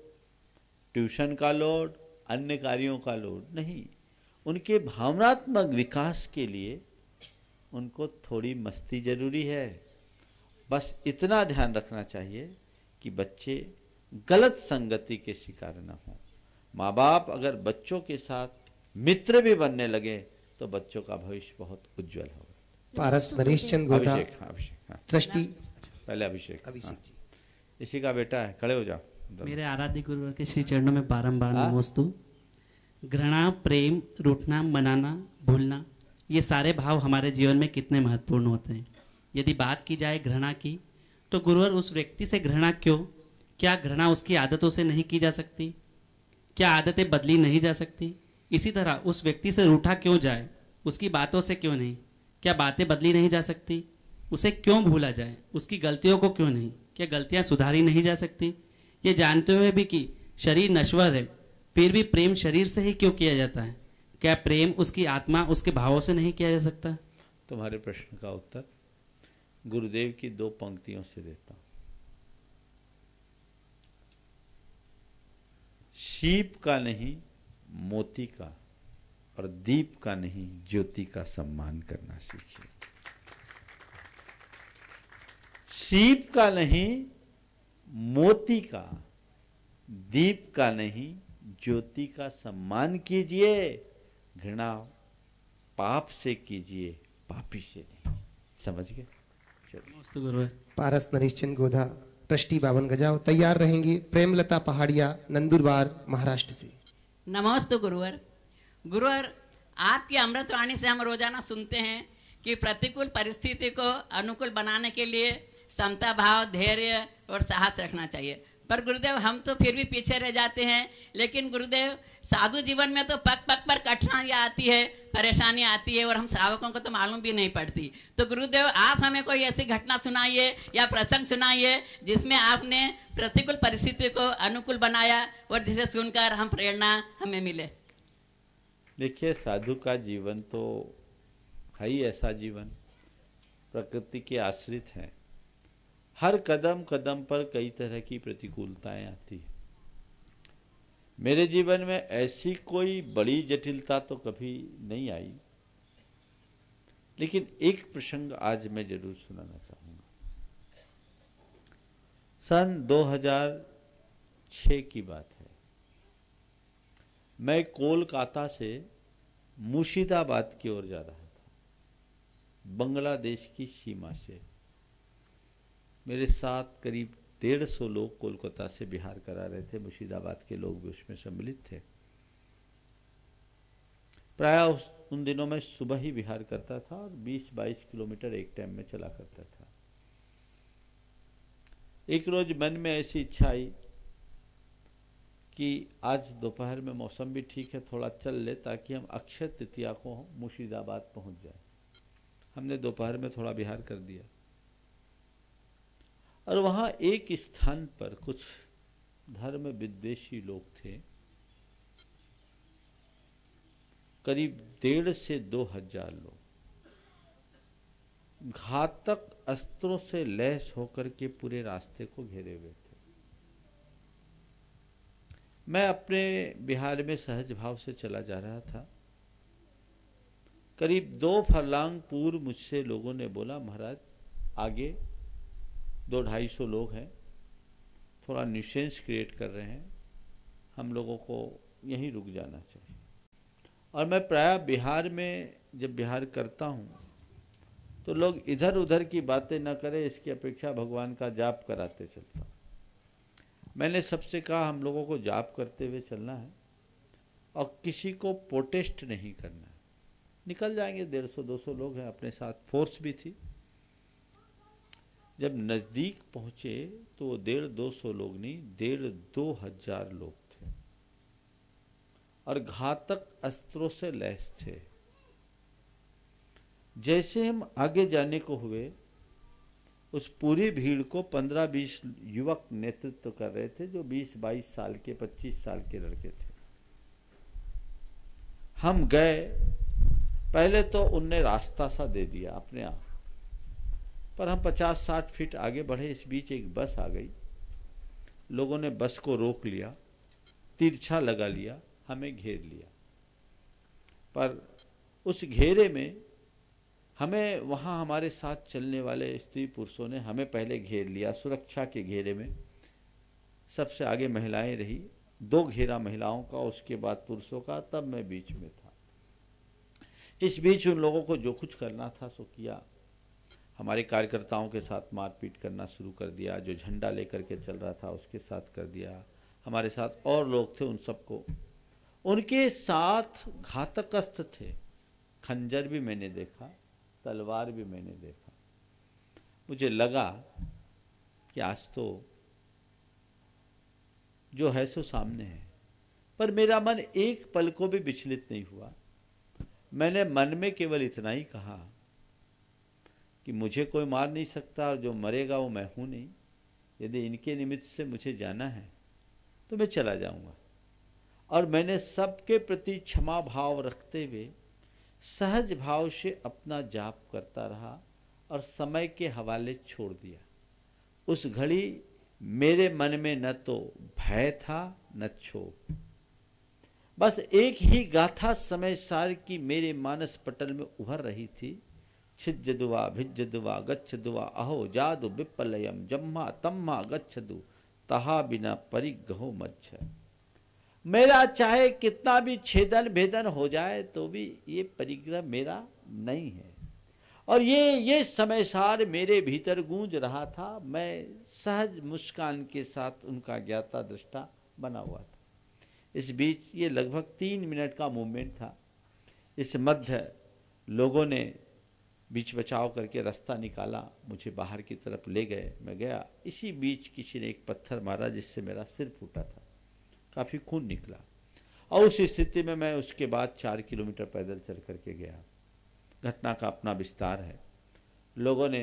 ट्यूशन का लोड, अन्य कार्यों का लोड नहीं। उनके भावनात्मक विकास के लिए उनको थोड़ी मस्ती जरूरी है। बस इतना ध्यान रखना चाहिए कि बच्चे गलत संगति के शिकार न हो। माँ बाप अगर बच्चों के साथ मित्र भी बनने लगे तो बच्चों का भविष्य बहुत उज्जवल होगा। पारस नरेश चंद गोधा, अभिषेक ट्रस्टी। पहले अभिषेक जी। इसी का बेटा है, खड़े हो जाओ। मेरे आराध्य गुरुवर के श्री चरणों में बारंबार नमोस्तु। घृणा, प्रेम, रूठना, मनाना, भूलना, ये सारे भाव हमारे जीवन में कितने महत्वपूर्ण होते हैं। यदि बात की जाए घृणा की, तो गुरुवर उस व्यक्ति से घृणा क्यों? क्या घृणा उसकी आदतों से नहीं की जा सकती? क्या आदतें बदली नहीं जा सकती? इसी तरह उस व्यक्ति से रूठा क्यों जाए? उसकी बातों से क्यों नहीं? क्या बातें बदली नहीं जा सकती? उसे क्यों भूला जाए? उसकी गलतियों को क्यों नहीं? क्या गलतियां सुधारी नहीं जा सकती? ये जानते हुए भी कि शरीर नश्वर है, फिर भी प्रेम शरीर से ही क्यों किया जाता है? क्या प्रेम उसकी आत्मा, उसके भावों से नहीं किया जा सकता? तुम्हारे प्रश्न का उत्तर गुरुदेव की 2 पंक्तियों से देता हूं। शीप का नहीं मोती का, और दीप का नहीं ज्योति का सम्मान करना सीखिए। शीप का नहीं मोती का, दीप का नहीं ज्योति का सम्मान कीजिए। घृणा पाप से कीजिए, पापी से नहीं, समझ गए? चलिए। पारस नरेश चंद गोधा, ट्रस्टी बावन गजाव तैयार रहेंगी। प्रेमलता पहाड़िया, नंदुरबार, महाराष्ट्र से। नमस्ते गुरुवर। गुरुवर, आपकी अमृतवाणी से हम रोजाना सुनते हैं कि प्रतिकूल परिस्थिति को अनुकूल बनाने के लिए समता भाव, धैर्य और साहस रखना चाहिए। पर गुरुदेव, हम तो फिर भी पीछे रह जाते हैं। लेकिन गुरुदेव, साधु जीवन में तो पग पग पर कठिनाइयाँ आती है, परेशानी आती है और हम श्रावकों को तो मालूम भी नहीं पड़ती। तो गुरुदेव, आप हमें कोई ऐसी घटना सुनाइए या प्रसंग सुनाइए जिसमें आपने प्रतिकूल परिस्थिति को अनुकूल बनाया और जिसे सुनकर हम प्रेरणा हमें मिले। देखिए, साधु का जीवन तो है ही ऐसा जीवन, प्रकृति के आश्रित है। हर कदम कदम पर कई तरह की प्रतिकूलताएं आती है। मेरे जीवन में ऐसी कोई बड़ी जटिलता तो कभी नहीं आई, लेकिन एक प्रसंग आज मैं जरूर सुनाना चाहूंगा। सन 2006 की बात है। मैं कोलकाता से मुर्शिदाबाद की ओर जा रहा था, बांग्लादेश की सीमा से। मेरे साथ करीब 150 लोग कोलकाता से बिहार करा रहे थे। मुर्शिदाबाद के लोग भी उसमें सम्मिलित थे। प्रायः उन दिनों में सुबह ही बिहार करता था और 20-22 किलोमीटर एक टाइम में चला करता था। एक रोज मन में ऐसी इच्छा आई कि आज दोपहर में मौसम भी ठीक है, थोड़ा चल ले ताकि हम अक्षय तृतीया को मुर्शिदाबाद पहुंच जाए। हमने दोपहर में थोड़ा बिहार कर दिया और वहां एक स्थान पर कुछ धर्म विद्वेषी लोग थे। करीब 1,500 से 2,000 लोग घातक अस्त्रों से लैस होकर के पूरे रास्ते को घेरे हुए थे। मैं अपने बिहार में सहज भाव से चला जा रहा था। करीब 2 फरलांग पूर्व मुझसे लोगों ने बोला, महाराज आगे 200-250 लोग हैं, थोड़ा न्यूसेंस क्रिएट कर रहे हैं, हम लोगों को यहीं रुक जाना चाहिए। और मैं प्रायः बिहार में जब बिहार करता हूँ तो लोग इधर उधर की बातें न करें, इसकी अपेक्षा भगवान का जाप कराते चलता। मैंने सबसे कहा हम लोगों को जाप करते हुए चलना है और किसी को प्रोटेस्ट नहीं करना है। निकल जाएंगे, 150-200 लोग हैं, अपने साथ फोर्स भी थी। जब नजदीक पहुंचे तो वो 150-200 लोग नहीं, 1,500-2,000 लोग थे और घातक अस्त्रों से लैस थे। जैसे हम आगे जाने को हुए, उस पूरी भीड़ को 15-20 युवक नेतृत्व कर रहे थे, जो 20-22 साल के, 25 साल के लड़के थे। हम गए, पहले तो उनने रास्ता सा दे दिया अपने आप, पर हम 50-60 फीट आगे बढ़े। इस बीच एक बस आ गई। लोगों ने बस को रोक लिया, तिरछा लगा लिया, हमें घेर लिया। पर उस घेरे में हमें, वहाँ हमारे साथ चलने वाले स्त्री पुरुषों ने हमें पहले घेर लिया, सुरक्षा के घेरे में। सबसे आगे महिलाएं रही, 2 घेरा महिलाओं का, उसके बाद पुरुषों का, तब मैं बीच में था। इस बीच उन लोगों को जो कुछ करना था सो किया। हमारे कार्यकर्ताओं के साथ मारपीट करना शुरू कर दिया, जो झंडा लेकर के चल रहा था उसके साथ कर दिया। हमारे साथ और लोग थे, उन सबको, उनके साथ घातक अस्त्र थे। खंजर भी मैंने देखा, तलवार भी मैंने देखा। मुझे लगा कि आज तो जो है सो सामने है, पर मेरा मन एक पल को भी विचलित नहीं हुआ। मैंने मन में केवल इतना ही कहा कि मुझे कोई मार नहीं सकता और जो मरेगा वो मैं हूं नहीं। यदि इनके निमित्त से मुझे जाना है तो मैं चला जाऊंगा। और मैंने सबके प्रति क्षमा भाव रखते हुए सहज भाव से अपना जाप करता रहा और समय के हवाले छोड़ दिया। उस घड़ी मेरे मन में न तो भय था न क्षोभ, बस एक ही गाथा समय सार की मेरे मानस पटल में उभर रही थी। छिज्जदुवा भिज्जदुवा गच्छदुवा अहो जादु विप्पलयम जम्मा तम्मा गच्छदु तहा बिना परिग्रहो मच्छ। मेरा चाहे कितना भी छेदन भेदन हो जाए तो भी ये परिग्रह मेरा नहीं है। और ये समय सार मेरे भीतर गूंज रहा था। मैं सहज मुस्कान के साथ उनका ज्ञाता दृष्टा बना हुआ था। इस बीच ये लगभग 3 मिनट का मूवमेंट था। इस मध्य लोगों ने बीच बचाव करके रास्ता निकाला, मुझे बाहर की तरफ ले गए। मैं गया, इसी बीच किसी ने एक पत्थर मारा जिससे मेरा सिर फूटा था, काफ़ी खून निकला। और उस स्थिति में मैं उसके बाद 4 किलोमीटर पैदल चल करके गया। घटना का अपना विस्तार है। लोगों ने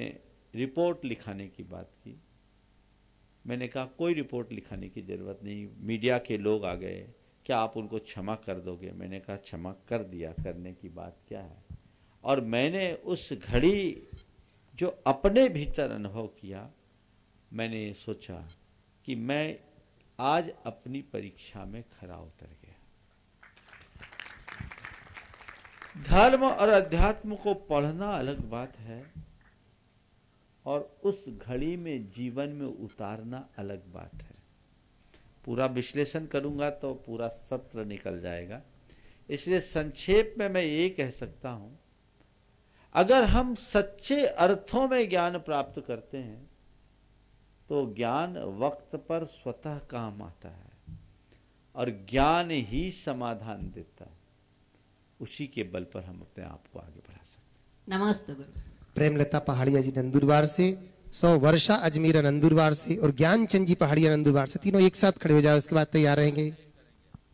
रिपोर्ट लिखाने की बात की। मैंने कहा कोई रिपोर्ट लिखाने की ज़रूरत नहीं। मीडिया के लोग आ गए, क्या आप उनको क्षमा कर दोगे? मैंने कहा क्षमा कर दिया, करने की बात क्या है। और मैंने उस घड़ी जो अपने भीतर अनुभव किया, मैंने सोचा कि मैं आज अपनी परीक्षा में खरा उतर गया। धर्म और अध्यात्म को पढ़ना अलग बात है और उस घड़ी में जीवन में उतारना अलग बात है। पूरा विश्लेषण करूंगा तो पूरा सत्र निकल जाएगा, इसलिए संक्षेप में मैं ये कह सकता हूं, अगर हम सच्चे अर्थों में ज्ञान प्राप्त करते हैं तो ज्ञान वक्त पर स्वतः काम आता है और ज्ञान ही समाधान देता है। उसी के बल पर हम अपने आप को आगे बढ़ा सकते हैं। नमस्ते गुरु। प्रेमलता पहाड़िया जी नंदुरबार से, 100 वर्षा अजमेर नंदुरबार से और ज्ञानचंद जी पहाड़िया नंदुरबार से। तीनों एक साथ खड़े हो जाओ, उसके बाद तैयार रहेंगे।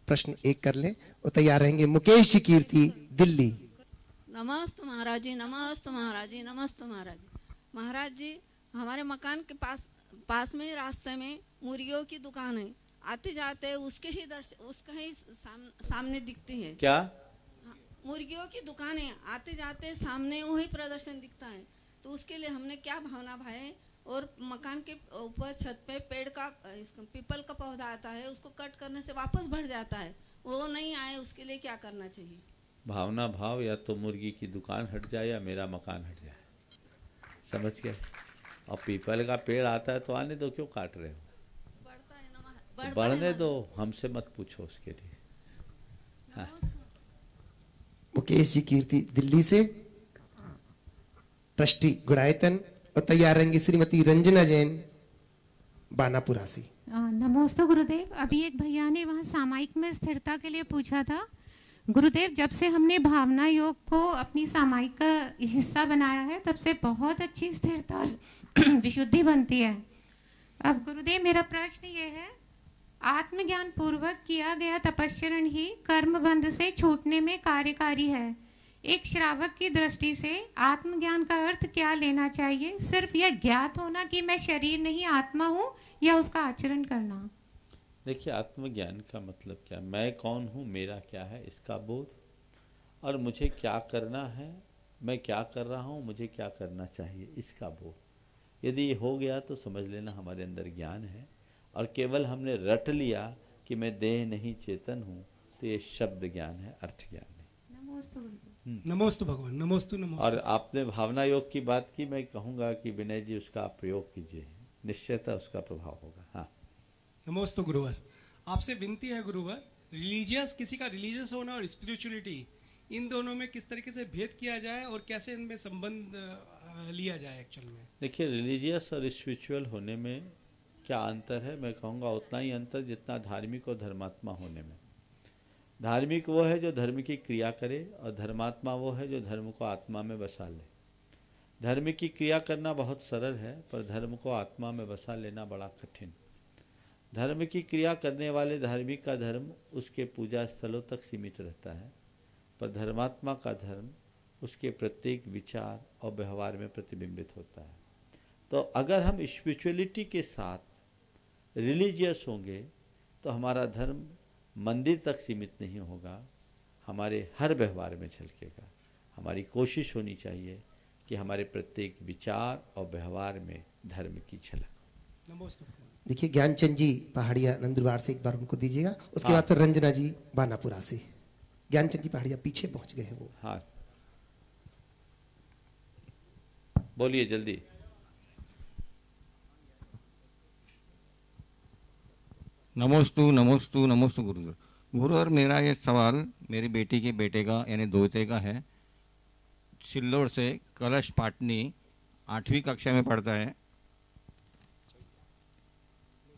प्रश्न एक कर ले और तैयार रहेंगे। मुकेश जी कीर्ति, दिल्ली। नमस्ते महाराज जी, नमस्ते महाराज जी, नमस्ते महाराज जी। महाराज जी, हमारे मकान के पास में रास्ते में मुर्गियों की दुकान है। आते जाते उसके ही सामने दिखती है। क्या? मुर्गियों की दुकान है, आते जाते सामने वही प्रदर्शन दिखता है। तो उसके लिए हमने क्या भावना भाई, और मकान के ऊपर छत पे पेड़ का पीपल का पौधा आता है, उसको कट करने से वापस बढ़ जाता है, वो नहीं आए, उसके लिए क्या करना चाहिए? भावना भाव, या तो मुर्गी की दुकान हट जाए या मेरा मकान हट जाए, समझ गए? और पीपल का पेड़ आता है तो आने दो, क्यों काट रहे हो? बढ़ता है ना, बढ़ने दो, हमसे मत पूछो उसके लिए। हाँ। मुकेश जी कीर्ति दिल्ली से, ट्रस्टी गुड़ायतन और तैयार रहेंगे श्रीमती रंजना जैन बानापुरा से। नमस्ते गुरुदेव। अभी एक भैया ने वहाँ सामायिक में स्थिरता के लिए पूछा था। गुरुदेव, जब से हमने भावना योग को अपनी सामायिक का हिस्सा बनाया है, तब से बहुत अच्छी स्थिरता और विशुद्धि बनती है। अब गुरुदेव, मेरा प्रश्न ये है, आत्मज्ञान पूर्वक किया गया तपस्चरण ही कर्म बंध से छूटने में कार्यकारी है। एक श्रावक की दृष्टि से आत्मज्ञान का अर्थ क्या लेना चाहिए? सिर्फ यह ज्ञात होना कि मैं शरीर नहीं आत्मा हूँ, या उसका आचरण करना? देखिए, आत्मज्ञान का मतलब क्या? मैं कौन हूँ, मेरा क्या है, इसका बोध, और मुझे क्या करना है, मैं क्या कर रहा हूँ, मुझे क्या करना चाहिए, इसका बोध। यदि ये हो गया तो समझ लेना हमारे अंदर ज्ञान है। और केवल हमने रट लिया कि मैं देह नहीं चेतन हूँ, तो ये शब्द ज्ञान है, अर्थ ज्ञान नहीं। नमोस्तु भगवान, नमोस्तु नमोस्तु। और आपने भावना योग की बात की, मैं कहूँगा कि विनय जी उसका आप प्रयोग कीजिए, निश्चयतः उसका प्रभाव होगा। हाँ, नमोस्तु गुरुवर। आपसे विनती है गुरुवर, रिलीजियस, किसी का रिलीजियस होना और स्पिरिचुअलिटी, इन दोनों में किस तरीके से भेद किया जाए और कैसे इनमें संबंध लिया जाए एक्चुअल में? देखिए, रिलीजियस और स्पिरिचुअल होने में क्या अंतर है? मैं कहूँगा उतना ही अंतर जितना धार्मिक और धर्मात्मा होने में। धार्मिक वो है जो धर्म की क्रिया करे, और धर्मात्मा वो है जो धर्म को आत्मा में बसा ले। धर्म की क्रिया करना बहुत सरल है, पर धर्म को आत्मा में बसा लेना बड़ा कठिन। धर्म की क्रिया करने वाले धार्मिक का धर्म उसके पूजा स्थलों तक सीमित रहता है, पर धर्मात्मा का धर्म उसके प्रत्येक विचार और व्यवहार में प्रतिबिंबित होता है। तो अगर हम स्पिरिचुअलिटी के साथ रिलीजियस होंगे तो हमारा धर्म मंदिर तक सीमित नहीं होगा, हमारे हर व्यवहार में झलकेगा। हमारी कोशिश होनी चाहिए कि हमारे प्रत्येक विचार और व्यवहार में धर्म की झलक हो। देखिए, ज्ञानचंद जी पहाड़िया नंदुरबार से एक बार उनको दीजिएगा, उसके बाद तो रंजना जी बानापुरा से। ज्ञानचंद जी पहाड़िया पीछे पहुंच गए हैं वो। हाँ, बोलिए जल्दी। नमोस्तु नमोस्तु नमोस्तु गुरुवर। गुरुवर, मेरा ये सवाल मेरी बेटी के बेटे का यानी दोते का है। सिल्लोड से कलश पाटनी 8वीं कक्षा में पढ़ता है।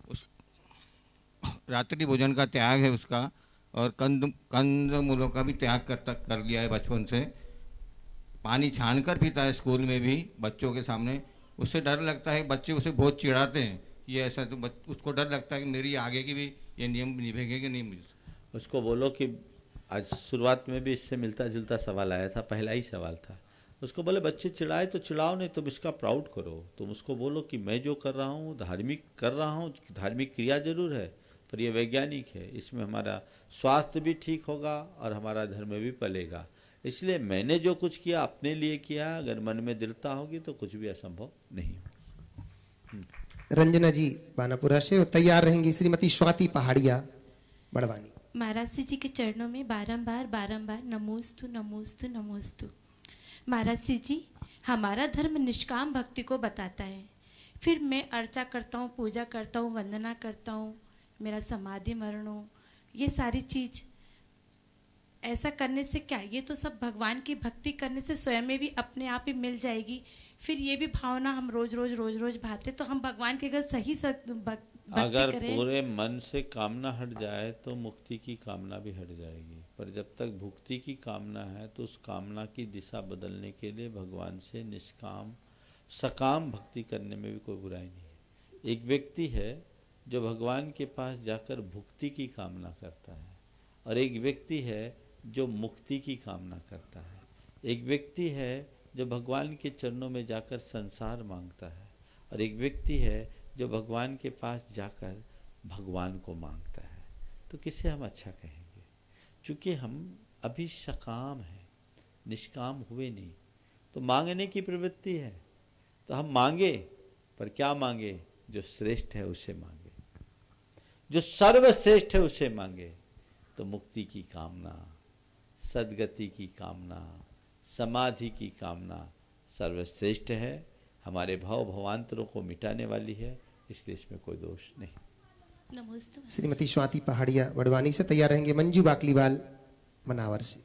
उस रात्रि भोजन का त्याग है उसका, और कंद मूलों का भी त्याग कर लिया है बचपन से। पानी छान कर पीता है स्कूल में भी बच्चों के सामने। उससे डर लगता है, बच्चे उसे बहुत चिढ़ाते हैं ये ऐसा, तो उसको डर लगता है कि मेरी आगे की भी ये नियम निभेंगे कि नहीं। उसको बोलो कि आज शुरुआत में भी इससे मिलता जुलता सवाल आया था, पहला ही सवाल था। उसको बोले बच्चे चिढ़ाए तो चिढ़ाओ नहीं, तुम इसका प्राउड करो। तुम उसको बोलो कि मैं जो कर रहा हूँ धार्मिक कर रहा हूँ, धार्मिक क्रिया जरूर है पर ये वैज्ञानिक है, इसमें हमारा स्वास्थ्य भी ठीक होगा और हमारा धर्म भी पलेगा। इसलिए मैंने जो कुछ किया अपने लिए किया, अगर मन में दृढ़ता होगी तो कुछ भी असंभव नहीं होगा। रंजना जी बानापुरा से तैयार रहेंगी। श्रीमती स्वाति पहाड़िया बड़वानी। महाराज जी के चरणों में बारंबार बारंबार नमोस्तु नमोस्तु नमोस्तु। महाराज जी, हमारा धर्म निष्काम भक्ति को बताता है, फिर मैं अर्चा करता हूँ, पूजा करता हूँ, वंदना करता हूँ, मेरा समाधि मरण हो, ये सारी चीज ऐसा करने से क्या, ये तो सब भगवान की भक्ति करने से स्वयं में भी अपने आप ही मिल जाएगी। फिर ये भी भावना हम रोज रोज भाते तो हम भगवान के घर सही अगर पूरे मन से कामना हट जाए तो मुक्ति की कामना भी हट जाएगी, पर जब तक भुक्ति की कामना है तो उस कामना की दिशा बदलने के लिए भगवान से निष्काम सकाम भक्ति करने में भी कोई बुराई नहीं है। एक व्यक्ति है जो भगवान के पास जाकर भुक्ति की कामना करता है, और एक व्यक्ति है जो मुक्ति की कामना करता है। एक व्यक्ति है जो भगवान के चरणों में जाकर संसार मांगता है, और एक व्यक्ति है जो भगवान के पास जाकर भगवान को मांगता है। तो किसे हम अच्छा कहेंगे? चूँकि हम अभी सकाम हैं, निष्काम हुए नहीं, तो मांगने की प्रवृत्ति है। तो हम मांगे, पर क्या मांगे? जो श्रेष्ठ है उसे मांगे, जो सर्वश्रेष्ठ है उसे मांगे। तो मुक्ति की कामना, सद्गति की कामना, समाधि की कामना सर्वश्रेष्ठ है, हमारे भाव भवांतरों को मिटाने वाली है, इसलिए इसमें कोई दोष नहीं। नमस्ते। श्रीमती स्वाति पहाड़िया बड़वानी से तैयार रहेंगे। मंजू बाकलीवाल मनावर से।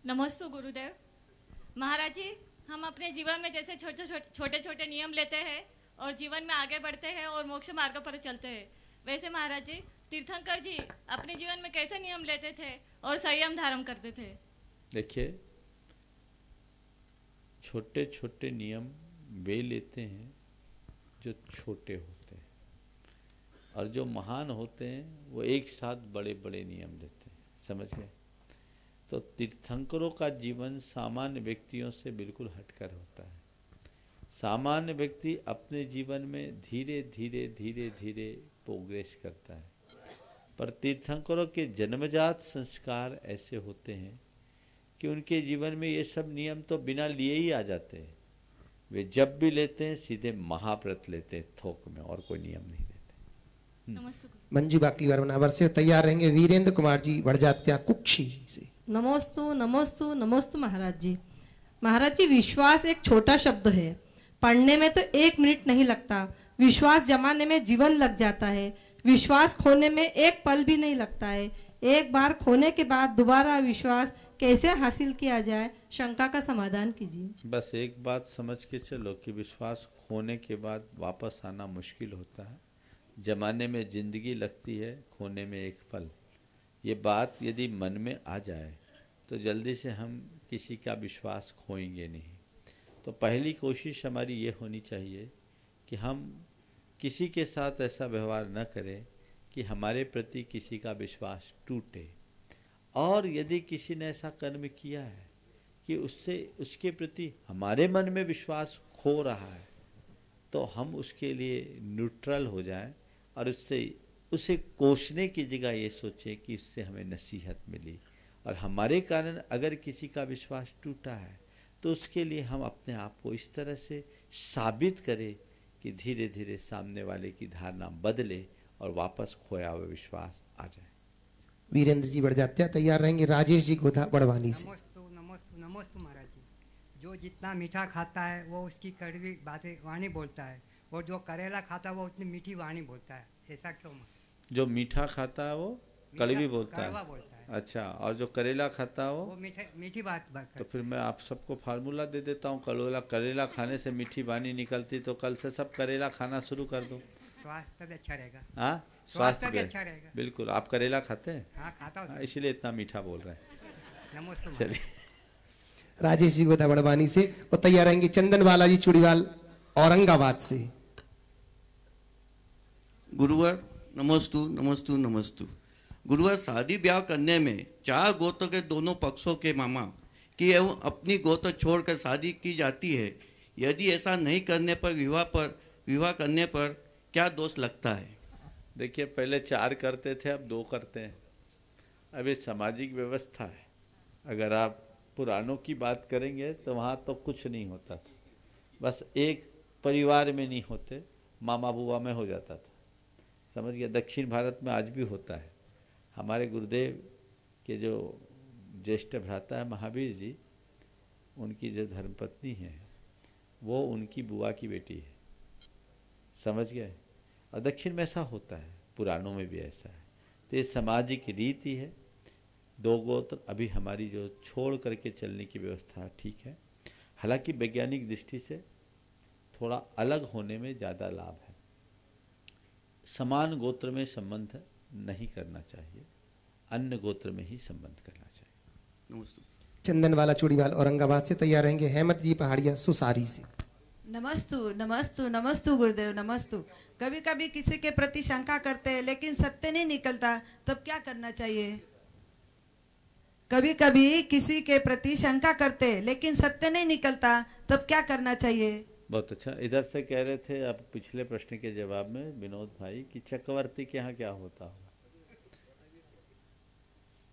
नमस्ते गुरुदेव। महाराज जी, हम अपने जीवन में जैसे छोटे छोटे नियम लेते हैं और जीवन में आगे बढ़ते हैं और मोक्ष मार्ग पर चलते हैं, वैसे महाराज जी तीर्थंकर जी अपने जीवन में कैसे नियम लेते थे और संयम धारण करते थे? देखिए, छोटे छोटे नियम वे लेते हैं जो छोटे होते हैं, और जो महान होते हैं वो एक साथ बड़े बड़े नियम लेते हैं। समझ गए? तो तीर्थंकरों का जीवन सामान्य व्यक्तियों से बिल्कुल हटकर होता है। सामान्य व्यक्ति अपने जीवन में धीरे धीरे धीरे धीरे प्रोग्रेस करता है, पर तीर्थंकरों के जन्मजात संस्कार ऐसे होते हैं कि उनके जीवन में ये सब नियम तो बिना लिए ही आ जाते हैं। वे जब भी लेते हैं सीधे महाव्रत लेते हैं थोक में, और कोई नियम नहीं लेते। मंजू बाकलीवाल मनावर से तैयार रहेंगे। वीरेंद्र कुमार जी बड़जात्या कुक्षी से। नमोस्तु नमोस्तु नमोस्तु महाराज जी। महाराज जी, विश्वास एक छोटा शब्द है, पढ़ने में तो 1 मिनट नहीं लगता, विश्वास जमाने में जीवन लग जाता है, विश्वास खोने में 1 पल भी नहीं लगता है। एक बार खोने के बाद दोबारा विश्वास कैसे हासिल किया जाए, शंका का समाधान कीजिए। बस एक बात समझ के चलो कि विश्वास खोने के बाद वापस आना मुश्किल होता है। जमाने में जिंदगी लगती है, खोने में 1 पल। ये बात यदि मन में आ जाए तो जल्दी से हम किसी का विश्वास खोएंगे नहीं। तो पहली कोशिश हमारी ये होनी चाहिए कि हम किसी के साथ ऐसा व्यवहार न करें कि हमारे प्रति किसी का विश्वास टूटे, और यदि किसी ने ऐसा कर्म किया है कि उसके प्रति हमारे मन में विश्वास खो रहा है, तो हम उसके लिए न्यूट्रल हो जाएं और उसे कोसने की जगह ये सोचें कि इससे हमें नसीहत मिली, और हमारे कारण अगर किसी का विश्वास टूटा है तो उसके लिए हम अपने आप को इस तरह से साबित करें कि धीरे धीरे सामने वाले की धारणा बदले और वापस खोया हुआ विश्वास आ जाए। वीरेंद्र जी बड़जात्या तैयार रहेंगे। राजेश जी गोधा बड़वानी से। नमोस्तु महाराज जी। जो जितना मीठा खाता है वो उसकी कड़वी बातें वाणी बोलता है, और जो करेला खाता है वो उतनी मीठी वाणी बोलता है, ऐसा क्यों? जो मीठा खाता है वो कड़वी बोलता है। अच्छा, और जो करेला खाता हो वो मीठी बात तो फिर मैं आप सबको फार्मूला दे देता हूँ। करेला खाने से मीठी वाणी निकलती, तो कल से सब करेला खाना शुरू कर दो। स्वास्थ्य भी अच्छा रहेगा। हाँ, स्वास्थ्य भी अच्छा रहेगा। बिल्कुल। आप करेला खाते हैं? हाँ, खाता हूँ। इसलिए इतना मीठा बोल रहे हैं। नमस्ते। चलिए, राजेश जी को बड़वानी से, और तैयार रहेंगे चंदन बालाजी चूड़ीवाल औरंगाबाद से। गुरुवर नमस्तु नमस्तु नमस्तु। गुरुवर, शादी ब्याह करने में 4 गोत्र के दोनों पक्षों के मामा की एवं अपनी गोत्र छोड़कर शादी की जाती है। यदि ऐसा नहीं करने पर विवाह करने पर क्या दोष लगता है? देखिए, पहले 4 करते थे, अब 2 करते हैं। अब ये सामाजिक व्यवस्था है। अगर आप पुरानों की बात करेंगे तो वहाँ तो कुछ नहीं होता था, बस एक परिवार में नहीं होते, मामा बुआ में हो जाता था। समझ गया? दक्षिण भारत में आज भी होता है। हमारे गुरुदेव के जो ज्येष्ठ भ्राता है महावीर जी, उनकी जो धर्मपत्नी है वो उनकी बुआ की बेटी है। समझ गए? और दक्षिण में ऐसा होता है, पुराणों में भी ऐसा है। तो ये सामाजिक रीति है। 2 गोत्र अभी हमारी जो छोड़ करके चलने की व्यवस्था ठीक है। हालांकि वैज्ञानिक दृष्टि से थोड़ा अलग होने में ज़्यादा लाभ है। समान गोत्र में संबंध नहीं करना चाहिए, अन्य गोत्र में ही संबंध करना चाहिए। नमस्ते। चंदन वाला चूड़ीवाल औरंगाबाद से तैयार रहेंगे हेमंत जी पहाड़िया सुसारी से। नमस्तु नमस्तु नमस्तु गुरुदेव नमस्तु। कभी कभी किसी के प्रति शंका करते हैं लेकिन सत्य नहीं निकलता, तब क्या करना चाहिए? कभी कभी किसी के प्रति शंका करते हैं लेकिन सत्य नहीं निकलता, तब क्या करना चाहिए? बहुत अच्छा। इधर से कह रहे थे अब पिछले प्रश्न के जवाब में विनोद भाई कि चक्रवर्ती के यहाँ क्या होता होगा।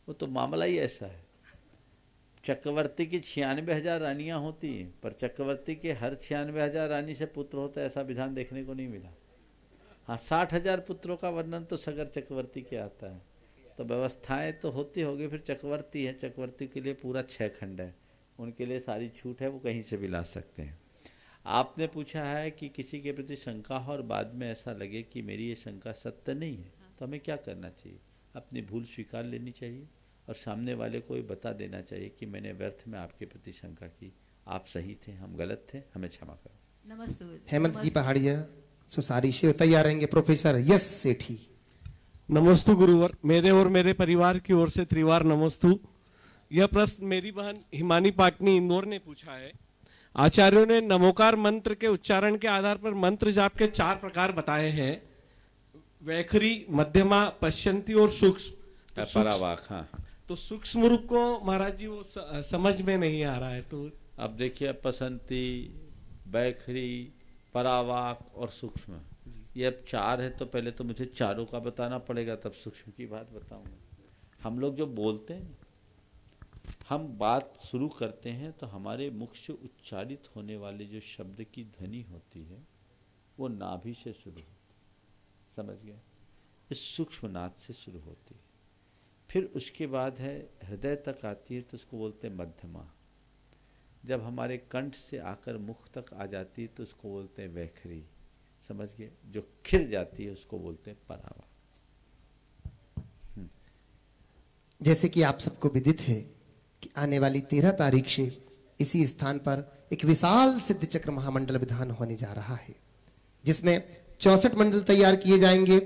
वो तो मामला ही ऐसा है। चक्रवर्ती की 96,000 रानियां होती हैं, पर चक्रवर्ती के हर 96,000 रानी से पुत्र होता है, ऐसा विधान देखने को नहीं मिला। हाँ, 60,000 पुत्रों का वर्णन तो सगर चक्रवर्ती के आता है। तो व्यवस्थाएं तो होती होगी। फिर चक्रवर्ती है, चक्रवर्ती के लिए पूरा 6 खंड है, उनके लिए सारी छूट है, वो कहीं से भी ला सकते हैं। आपने पूछा है कि किसी के प्रति शंका हो और बाद में ऐसा लगे कि मेरी ये शंका सत्य नहीं है, तो हमें क्या करना चाहिए? अपनी भूल स्वीकार लेनी चाहिए और सामने वाले को ये बता देना चाहिए कि मैंने व्यर्थ में आपके प्रति शंका की, आप सही थे, हम गलत थे, हमें क्षमा करो। नमस्ते। हेमंत जी पहाड़िया सुसारी से तैयार रहेंगे प्रोफेसर यश सेठी। नमस्तु गुरुवर, मेरे और मेरे परिवार की ओर से त्रिवार नमस्तु। यह प्रश्न मेरी बहन हिमानी पाटनी इंदौर ने पूछा है। आचार्यों ने नमोकार मंत्र के उच्चारण के आधार पर मंत्र जाप के 4 प्रकार बताए हैं, वैखरी, मध्यमा, पश्यंती और सूक्ष्म। परावाक। हाँ, तो सूक्ष्म रूप को महाराज जी वो समझ में नहीं आ रहा है। तो अब देखिए, पसंती, वैखरी, परावाक और सूक्ष्म, ये अब 4 है। तो पहले तो मुझे चारों का बताना पड़ेगा, तब सूक्ष्म की बात बताऊंगा। हम लोग जो बोलते हैं, हम बात शुरू करते हैं तो हमारे मुख से उच्चारित होने वाले जो शब्द की ध्वनि होती है वो नाभि से शुरू होती है। समझ गए? इस सूक्ष्म नाद से शुरू होती है। फिर उसके बाद है हृदय तक आती है, तो उसको बोलते हैं मध्यमा। जब हमारे कंठ से आकर मुख तक आ जाती है तो उसको बोलते हैं वैखरी। समझ गए? जो खिर जाती है उसको बोलते हैं परावा। जैसे कि आप सबको विदित है कि आने वाली 13 तारीख से इसी स्थान पर एक विशाल सिद्ध चक्र महामंडल विधान होने जा रहा है, जिसमें 64 मंडल तैयार किए जाएंगे।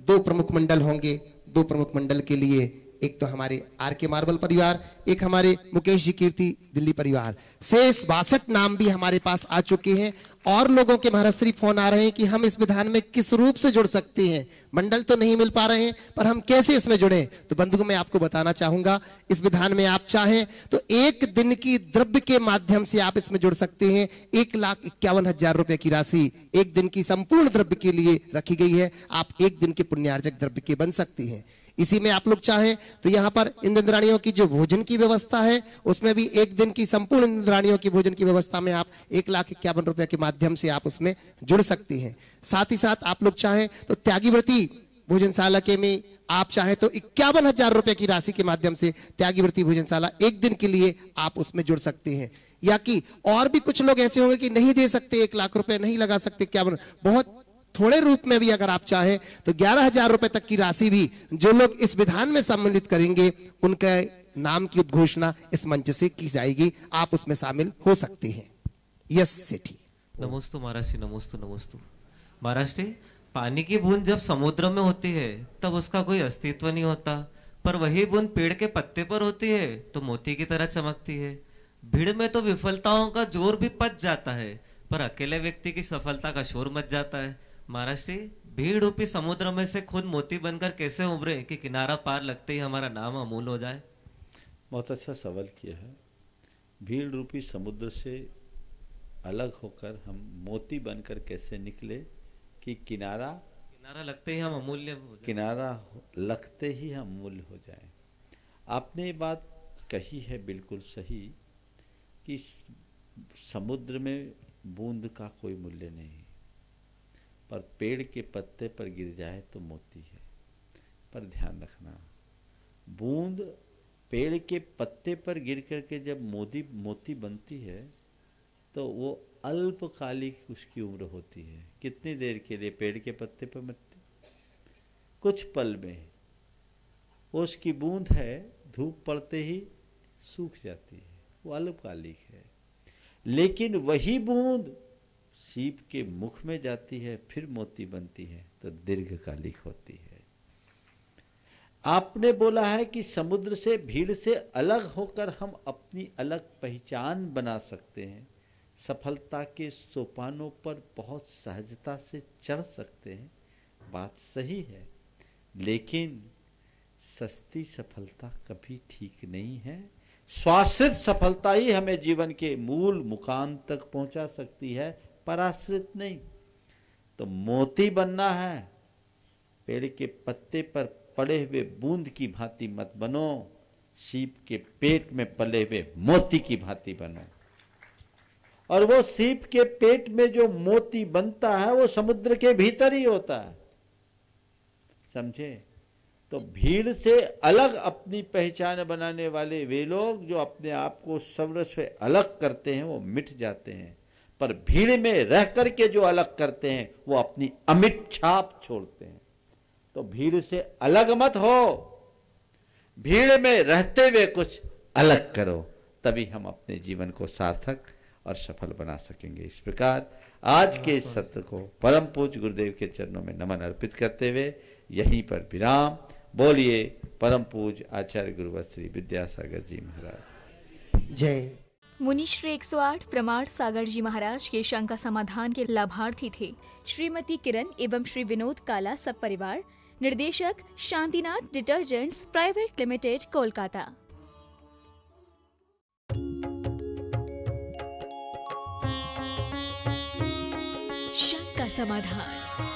2 प्रमुख मंडल होंगे। 2 प्रमुख मंडल के लिए एक तो हमारे आर.के. मार्बल परिवार, एक हमारे मुकेश जी कीर्ति दिल्ली परिवार। शेष 62 नाम भी हमारे पास आ चुके हैं और लोगों के महाराज श्री फोन आ रहे हैं कि हम इस विधान में किस रूप से जुड़ सकते हैं। मंडल तो नहीं मिल पा रहे हैं, पर हम कैसे इसमें जुड़े? तो बंधुओं, मैं आपको बताना चाहूंगा, इस विधान में आप चाहें तो 1 दिन की द्रव्य के माध्यम से आप इसमें जुड़ सकते हैं। 1,51,000 रुपए की राशि 1 दिन की संपूर्ण द्रव्य के लिए रखी गई है। आप 1 दिन के पुण्यार्जक द्रव्य के बन सकते हैं। इसी में आप लोग चाहें तो यहाँ पर इंद्राणियों की जो भोजन की व्यवस्था है, उसमें भी 1 दिन की संपूर्ण इंद्राणियों की भोजन की व्यवस्था में आप 1,51,000 रुपए के माध्यम से आप उसमें जुड़ सकते हैं। साथ ही साथ आप लोग चाहें तो त्यागीव्रती भोजनशाला के में आप चाहें तो 51,000 रुपए की राशि के माध्यम से त्यागीव्रती भोजनशाला 1 दिन के लिए आप उसमें जुड़ सकते हैं। या कि और भी कुछ लोग ऐसे होंगे कि नहीं दे सकते, 1,00,000 रुपए नहीं लगा सकते, क्या बहुत थोड़े रूप में भी अगर आप चाहें तो 11,000 रुपए तक की राशि भी जो लोग इस विधान में सम्मिलित करेंगे उनके नाम की उद्घोषणा इस मंच से की जाएगी। आप उसमें शामिल हो सकते हैं। यस सेठी। नमोस्तु महाराज जी, नमोस्तु नमोस्तु। महाराज जी, पानी की बूंद जब समुद्र में होती है तब उसका कोई अस्तित्व नहीं होता, पर वही बूंद पेड़ के पत्ते पर होती है तो मोती की तरह चमकती है। भीड़ में तो विफलताओं का जोर भी पच जाता है, पर अकेले व्यक्ति की सफलता का शोर मच जाता है। महाराज जी, भीड़ रूपी समुद्र में से खुद मोती बनकर कैसे उभरे कि किनारा पार लगते ही हमारा नाम अमूल हो जाए? बहुत अच्छा सवाल किया है। भीड़ रूपी समुद्र से अलग होकर हम मोती बनकर कैसे निकले कि किनारा लगते ही हम अमूल्य हो जाए। किनारा लगते ही हम अमूल्य हो जाए। आपने ये बात कही है बिल्कुल सही कि समुद्र में बूंद का कोई मूल्य नहीं, पर पेड़ के पत्ते पर गिर जाए तो मोती है। पर ध्यान रखना, बूंद पेड़ के पत्ते पर गिर करके जब मोती बनती है तो वो अल्पकालिक उसकी उम्र होती है। कितनी देर के लिए पेड़ के पत्ते पर मिटती? कुछ पल में। वो उसकी बूंद है, धूप पड़ते ही सूख जाती है, वो अल्पकालिक है। लेकिन वही बूंद सीप के मुख में जाती है, फिर मोती बनती है तो दीर्घकालिक होती है। आपने बोला है कि समुद्र से, भीड़ से अलग होकर हम अपनी अलग पहचान बना सकते हैं, सफलता के सोपानों पर बहुत सहजता से चढ़ सकते हैं। बात सही है, लेकिन सस्ती सफलता कभी ठीक नहीं है। स्वाश्रित सफलता ही हमें जीवन के मूल मुकाम तक पहुंचा सकती है, पराश्रित नहीं। तो मोती बनना है, पेड़ के पत्ते पर पड़े हुए बूंद की भांति मत बनो, सीप के पेट में पले हुए मोती की भांति बनो। और वो सीप के पेट में जो मोती बनता है वो समुद्र के भीतर ही होता है, समझे? तो भीड़ से अलग अपनी पहचान बनाने वाले वे लोग जो अपने आप को सर्वस्व से अलग करते हैं वो मिट जाते हैं, पर भीड़ में रह करके जो अलग करते हैं वो अपनी अमिट छाप छोड़ते हैं। तो भीड़ से अलग मत हो, भीड़ में रहते हुए कुछ अलग करो, तभी हम अपने जीवन को सार्थक और सफल बना सकेंगे। इस प्रकार आज के इस सत्र को परम पूज्य गुरुदेव के चरणों में नमन अर्पित करते हुए यहीं पर विराम। बोलिए परम पूज्य आचार्य गुरुवर श्री विद्यासागर जी महाराज जय। मुनि श्री 108 प्रमाण सागर जी महाराज के शंका समाधान के लाभार्थी थे श्रीमती किरण एवं श्री विनोद काला सब परिवार। निर्देशक Shantinath detergents private limited, Kolkata. शंका समाधान।